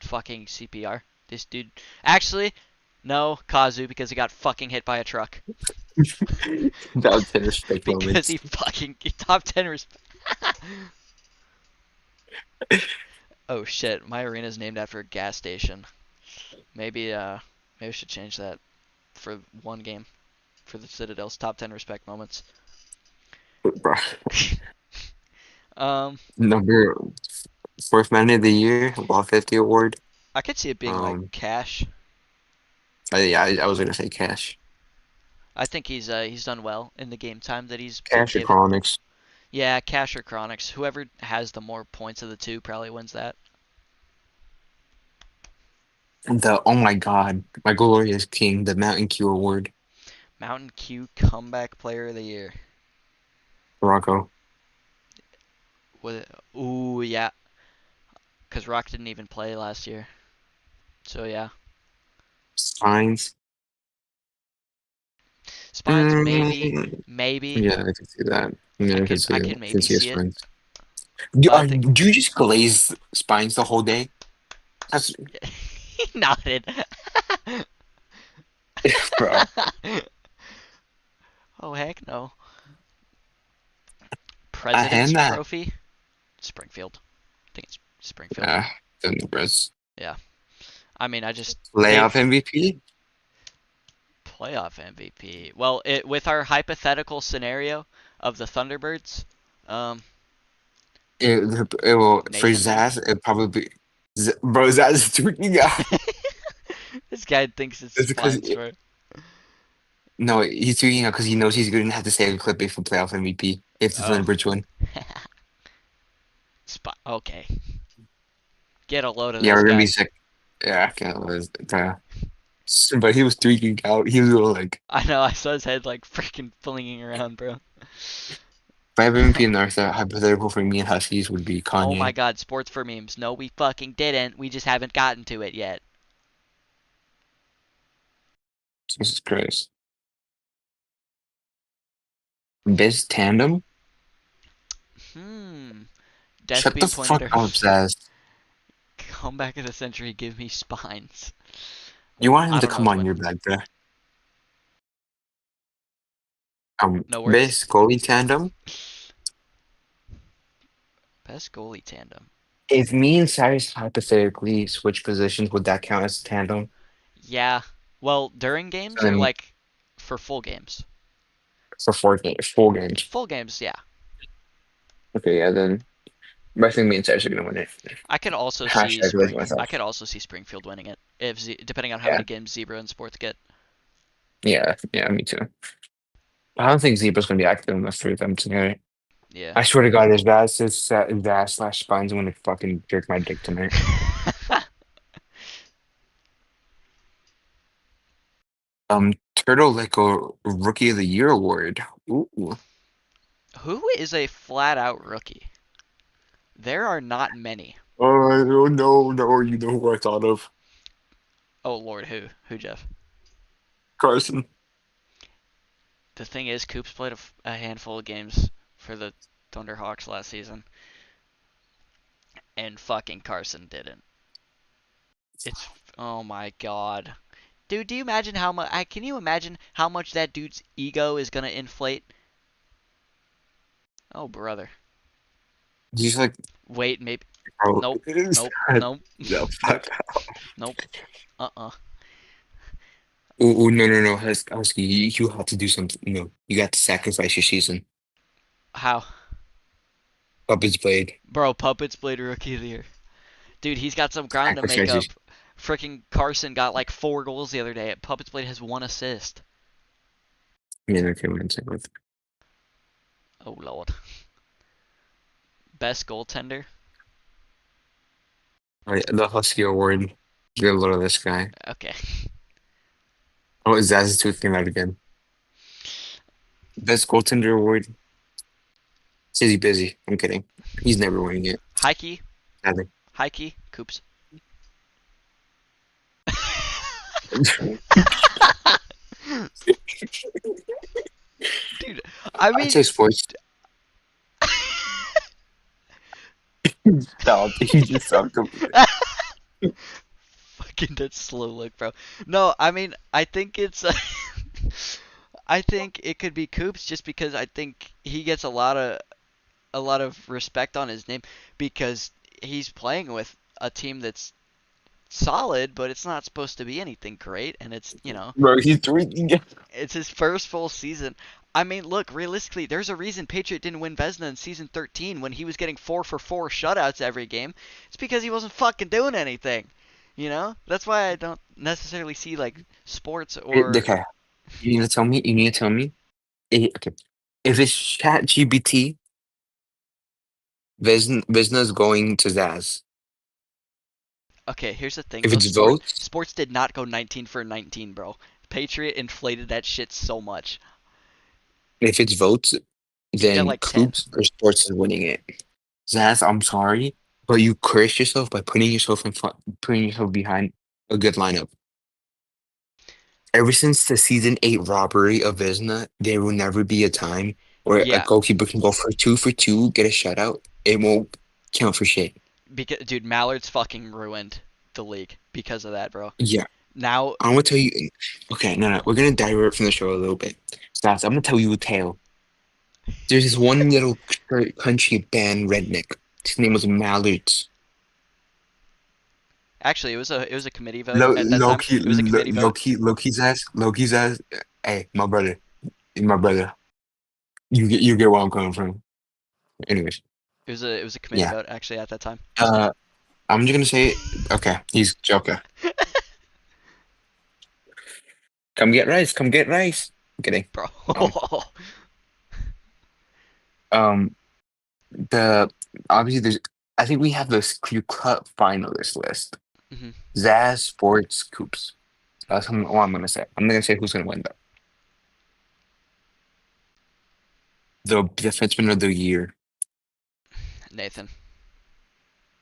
Fucking CPR. This dude. Actually, no, Kazu, because he got fucking hit by a truck. That 10 respect Because he moments. fucking top 10 respect. Oh shit, my arena is named after a gas station. Maybe maybe I should change that for one game for the Citadel's top 10 respect moments. Bro. um, Number fourth man of the year, Law 50 award. I could see it being like Um, Cash. yeah, I was gonna say Cash, I think he's done well in the game time that he's been Cash or given. Chronics. Yeah, Cash or Chronix, whoever has the more points of the two probably wins that. The oh my God, my glorious king, the Mountain Q award, Mountain Q comeback player of the year. Rocco With ooh yeah, because Rock didn't even play last year. So yeah, Spines. Spines maybe, Mm, maybe yeah, I can see that. Yeah, I I could can maybe see a see it, Spines. but I think Do you just glaze Spines the whole day? That's he nodded. bro. Oh heck no. I hand President's that. Trophy, Springfield. I think it's Springfield. Uh, the Bros. Yeah. I mean, I just Playoff they've MVP. playoff MVP. Well, with our hypothetical scenario of the Thunderbirds, um, It will for Nathan maybe. Zaz. It probably be bro. Zaz is tweaking out. This guy thinks it's It's because Spines for. no, he's tweaking out because he knows he's going to have to save a clip for playoff MVP if the Oh, Thunderbirds win. Okay, get a load of Yeah, this we're gonna be guy. sick. Yeah, I can't lose. But he was tweaking out. He was all like, I know. I saw his head like freaking flinging around, bro. "Five MVP in North hypothetical for me and Huskies would be Oh my Kanye." God, sports for memes. No, we fucking didn't. We just haven't gotten to it yet. Jesus Christ. Biz tandem. Hmm. Death Shut the being pointed fuck up, at. Zaz. Comeback of the century. Give me Spines. You want him I to don't know come his on win. your back, bro. No words. Biz goalie tandem. Best goalie tandem. If me and Cyrus hypothetically switch positions, would that count as tandem? Yeah. Well, during So games or then like for full games? for full games. Full games, yeah. Okay, yeah, then. But I think me and Cyrus are gonna win it. Hashtag live I myself. could also see Springfield winning it if depending on how Yeah, many games Zebra and Sports get. yeah, me too. I don't think Zebra's gonna be active enough for them tonight. Yeah. I swear to God, there's that slash spines gonna fucking jerk my dick tonight. Turtle Lico Rookie of the Year award. Ooh. Who is a flat out rookie? There are not many. Oh no, no, you know who I thought of. Oh Lord, who? Who, Jeff? Carson. The thing is, Coops played a handful of games for the Thunderhawks last season, and fucking Carson didn't. It's oh my god, dude. Do you imagine how much? Can you imagine how much that dude's ego is gonna inflate? Oh brother. He's like, Wait, maybe. oh, Nope. Nope. Nope. no, Nope. fuck. Nope. Uh-uh. Oh, no, no, no, Husky, you have to do something. No, you got to sacrifice your season. How? Puppets Blade. Bro, Puppets played Rookie of the Year. Dude, he's got some ground to make Sacrifice your. up. Freaking Carson got like 4 goals the other day. Puppets Blade has 1 assist. Yeah, okay, one second. Oh lord. Best goaltender? All right, the Husky Award. Get a load of this guy. Okay. Oh, Zaz is tweeting out again. Best goaltender award. Says he's busy. I'm kidding. He's never winning it. Heike? Sadly. Heike? Coops. Dude, I I'd mean, say sports. No, he just sucked him. fucking that slow look, bro. No, I mean, I think it's. I think it could be Coops just because I think he gets a lot of respect on his name because he's playing with a team that's solid, but it's not supposed to be anything great, and Bro, he's tweaking. it's his first full season. I mean, look, realistically, there's a reason Patriot didn't win Vezina in season 13 when he was getting 4-for-4 shutouts every game. It's because he wasn't fucking doing anything. That's why I don't necessarily see like sports or Okay, you need to tell me. You need to tell me. Okay, if it's Chat GBT, Vesna's going to Zaz. okay. Here's the thing If though, it's sports votes, sports did not go 19 for 19, bro. Patriot inflated that shit so much. if it's votes, He got then like 10. Coops or Sports is winning it. Zaz, I'm sorry, but you cursed yourself by putting yourself behind a good lineup. Ever since the season 8 robbery of Vesna, there will never be a time where a Yeah, goalkeeper can go for two, get a shutout. It won't count for shit. because dude, Mallard's fucking ruined the league because of that, bro. Yeah, Now, I'm gonna tell you. Okay, no, no, we're gonna divert from the show a little bit. Stats, I'm gonna tell you a tale. There's this one little country band redneck. His name was Mallards. actually, it was a committee vote at that time. It was a committee vote. Loki's ass. Hey, my brother. You get where I'm coming from. Anyways, It was a committee yeah. vote actually at that time. Uh, I'm just gonna say, okay, he's Joker. Come get rice. Come get rice. I'm kidding. Bro. Um, um, the obviously there's. I think we have this clear cut finalist list. hmm Zaz, Sports, Coops. That's what I'm gonna say. I'm not gonna say who's gonna win though. The defenseman of the year, Nathan.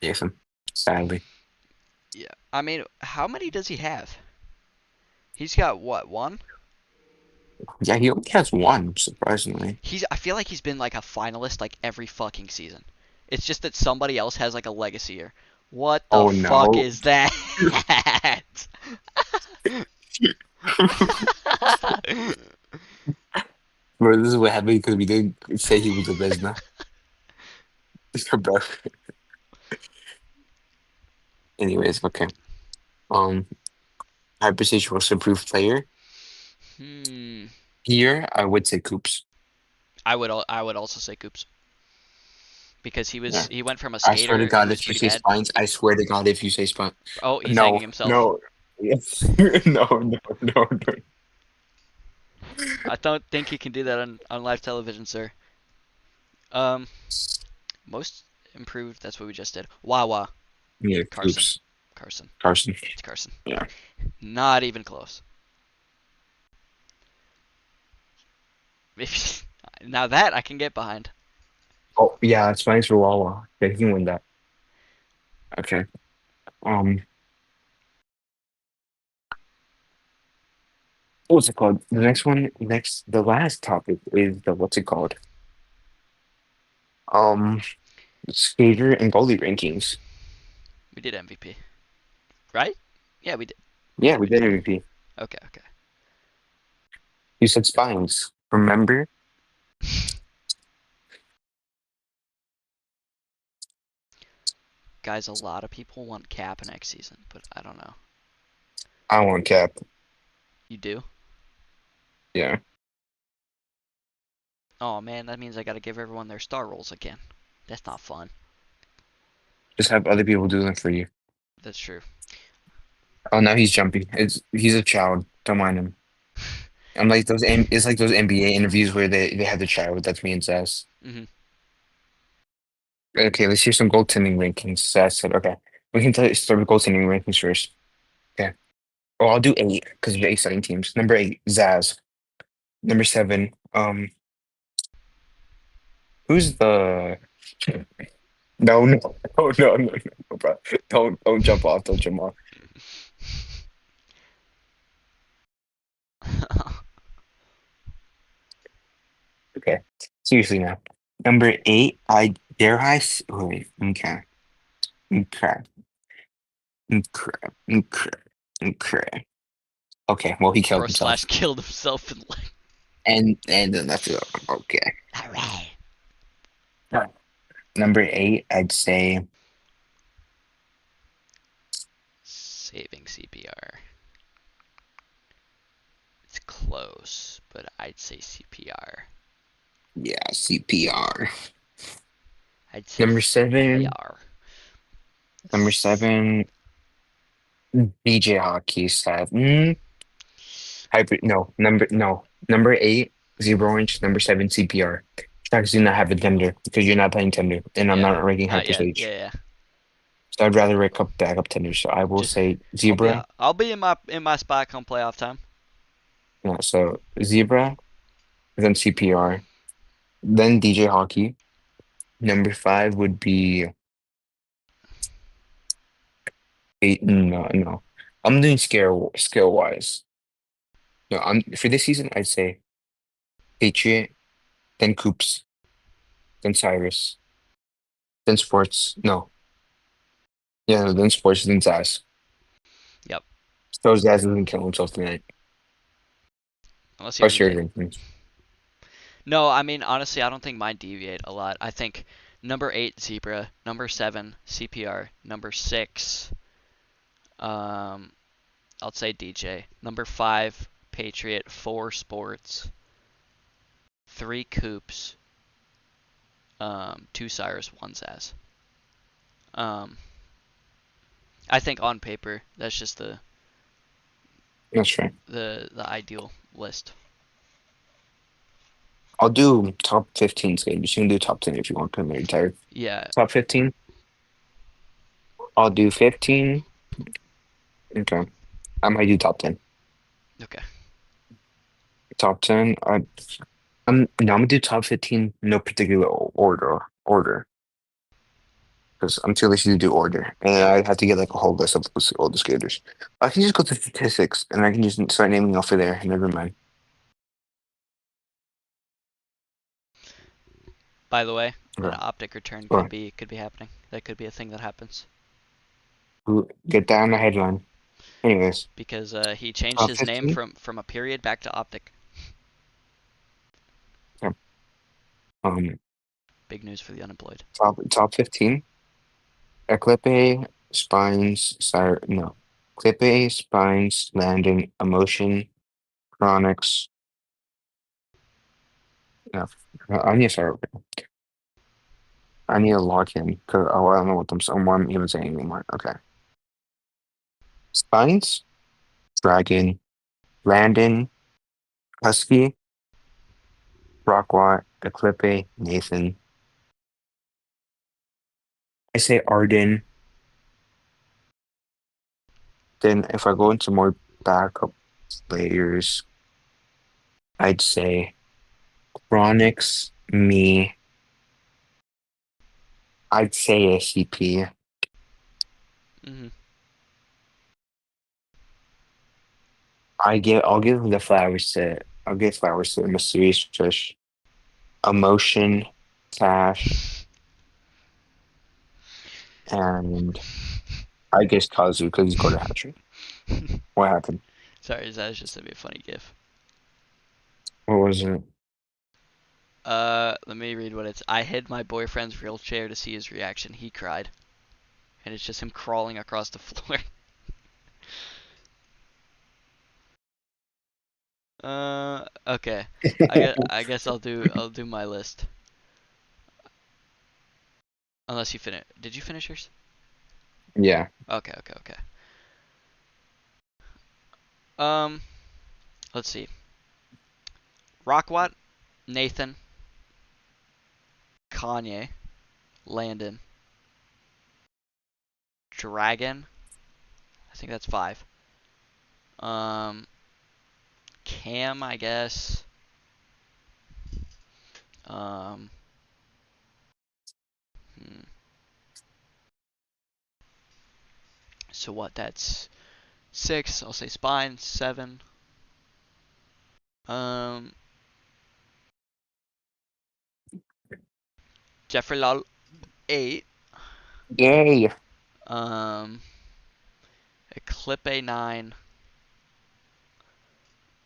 Jason. Sadly, Yeah. I mean, how many does he have? He's got what, one? yeah, he only has one. Surprisingly. I feel like he's been like a finalist like every fucking season. It's just that somebody else has like a legacy year. What the Oh fuck no. is that? Bro, this is what happened because we didn't say he was a Vesna. Bro. Anyways, okay. Um, Hyperstage most improved player. hmm. Here, I would say Coops. I would also say Coops because he was Yeah. he went from a I swear to skater who God, was if you pretty say bad. spines, I swear to God, if you say spine. Oh, he's hanging No, himself. no. Yes. No, no, no, no. I don't think he can do that on live television, sir. Um, most improved. That's what we just did. Wawa. Yeah, Carson. Coops. Carson. Carson. It's Carson. Yeah. Not even close. Now that I can get behind. Oh yeah, it's fine for Wawa. Yeah, he can win that. Okay. Um, what's it called? The next one, the last topic is the what's it called? Um, skater and goalie rankings. We did MVP, right? Yeah, we did. Yeah, Yeah, we we did did. MVP. Okay, okay. You said spines. Remember? Guys, a lot of people want Cap next season, but I don't know. I want Cap. You do? Yeah. Oh man, that means I gotta give everyone their star rolls again. That's not fun. Just have other people do them for you. That's true. Oh, now he's jumpy. He's a child. Don't mind him. It's like those NBA interviews where they have the child. That's me and Zaz. Hmm. Okay, let's hear some goaltending rankings. Zaz said, okay, we can start with goaltending rankings first. Okay. Oh, I'll do eight because there's eight starting teams. Number eight, Zaz. Number seven, who's the? No, no, no, bro. Don't jump off. Don't jump off. Okay. Seriously now. Number eight, wait, okay. Okay. Okay. Okay. Okay. Okay. Well, he killed Or slash himself. killed himself in like. And then that's it. Okay. All right. Right. Number eight, I'd say Saving CPR. It's close, but I'd say CPR. yeah, CPR. I'd say Number seven, CPR. number seven, DJ Hockey said, hybrid. Number eight, Zero Orange. Number seven, CPR. Sharks do not have a tender because you're not playing tender, and I'm Yeah, not ranking not yet. Hyperstage. Yeah, yeah. So I'd rather rank up backup tenders. So I will Just say Zebra. I'll be in my spot come playoff time. Yeah, so Zebra, then CPR, then DJ Hockey. Number five would be eight. No, no. I'm doing scale wise. No, I'm for this season. I'd say Patriot, then Coops, then Cyrus, then Sports. No, yeah, no, then Sports, then Zaz. Yep. So Zaz doesn't kill himself tonight. Unless he What's your reset. rankings? No, I mean honestly, I don't think mine deviate a lot. I think number eight Zebra, number seven CPR, number six um I'll say DJ, number five Patriot, four Sports, three Coops, two Cyrus, one Zaz. Um, I think on paper that's just That's right. the ideal list. I'll do top 15 skaters. You can do top 10 if you want because I'm very tired. Yeah. Top 15. I'll do 15. Okay. I might do top 10. Okay. Top 10. No, I'm gonna do top 15, no particular order. Because I'm too lazy to do order. And I have to get like a whole list of all the skaters. I can just go to statistics and I can just start naming off of there. Never mind. By the way, an Okay. optic return Go on. could be happening. That could be a thing that happens Get down the headline. Anyways, because he changed top his name 15. from a period back to optic. Yeah. Um, Big news for the unemployed. top 15. Eclipse, Spines, no. Clippe, Spines, Landing, Emotion, Chronics. No, I need to start. I need to log in because I don't know what I'm even saying anymore. Okay. Spines, Dragon, Landon, Husky, Rockwat, Eclipse, Nathan. I say Arden. Then if I go into more backup players, I'd say Chronics, me. I'd say SCP. Hmm. I'll give the flowers to I'll give flowers to Mysterious Fish. Emotion, Cash, and I guess Kazu because he's got a hat trick. What happened? Sorry, that was just gonna be a funny gif. What was it? Let me read what it's. I hid my boyfriend's wheelchair to see his reaction. He cried, and it's just him crawling across the floor. Okay. I guess I'll do my list. Unless you finish. Did you finish yours? Yeah. Okay, okay, okay. Um, let's see. Rockwat, Nathan, Kanye, Landon, Dragon. I think that's five. Um, Cam, I guess. Um, hmm. So what? That's six. I'll say Spine. Seven. Um, Jeffrey Lol. Eight. Yay. Um, Eclipse 9.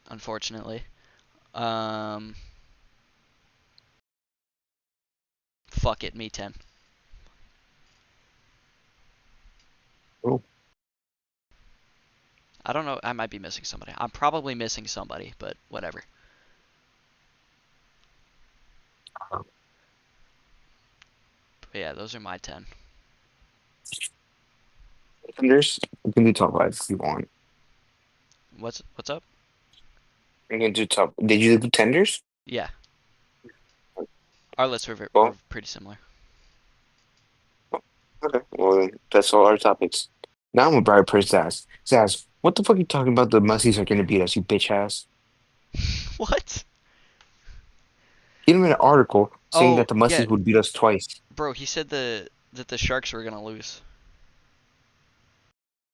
Unfortunately. Um, fuck it. Me 10. Oh, I don't know. I might be missing somebody. I'm probably missing somebody, but whatever. But yeah, those are my 10. Contenders. We can do top five if you want. What's up? We can do top. Did you do contenders? Yeah, our lists were Well, pretty similar. okay. Well, then that's all our topics. Now I'm a bright person. Zaz, what the fuck are you talking about? The Muskies are gonna beat us, you bitch ass. What? He made an article saying Oh that the yeah, Muskies would beat us twice. bro. He said that the Sharks were gonna lose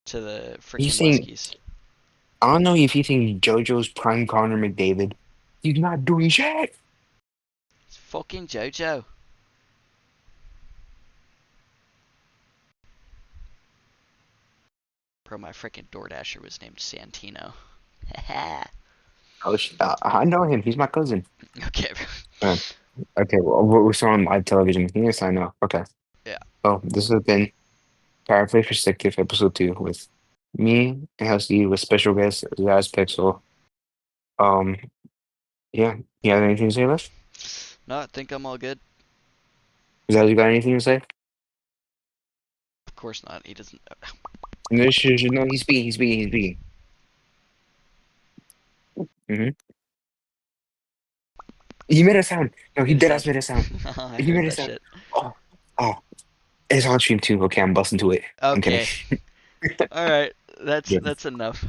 to the He's freaking saying, Muskies. I don't know if he thinks JoJo's prime Connor McDavid. He's not doing shit. It's fucking JoJo. Bro, my freaking DoorDasher was named Santino. Oh, I know him. He's my cousin. Okay. Uh, okay, well, we saw on live television. Yes, I know. Okay. Yeah. Well, this has been Powerplay Perspective Episode 2 with me and Husky with special guest Zaz Pixel. Um, yeah. You have anything to say left? No, I think I'm all good. Zaz, you got anything to say? Of course not. He doesn't. No, no, he's speaking, he's speaking. Mm-hmm. He made a sound. No, he Made a dead sound. ass made a sound. I He heard made a that sound. shit. Oh, oh, it's on stream too. Okay, I'm busting to it. I'm kidding. Okay. All right. That's Yeah. that's enough.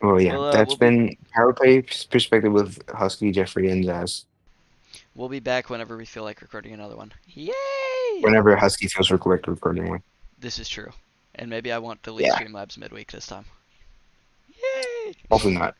Oh yeah, We'll that's be been Powerplay Perspective with Husky, Jeffrey, and Zaz. we'll be back whenever we feel like recording another one. Yay! Whenever Husky feels correct recording one. This is true. And maybe I won't delete Yeah, Streamlabs midweek this time. Yay! hopefully not.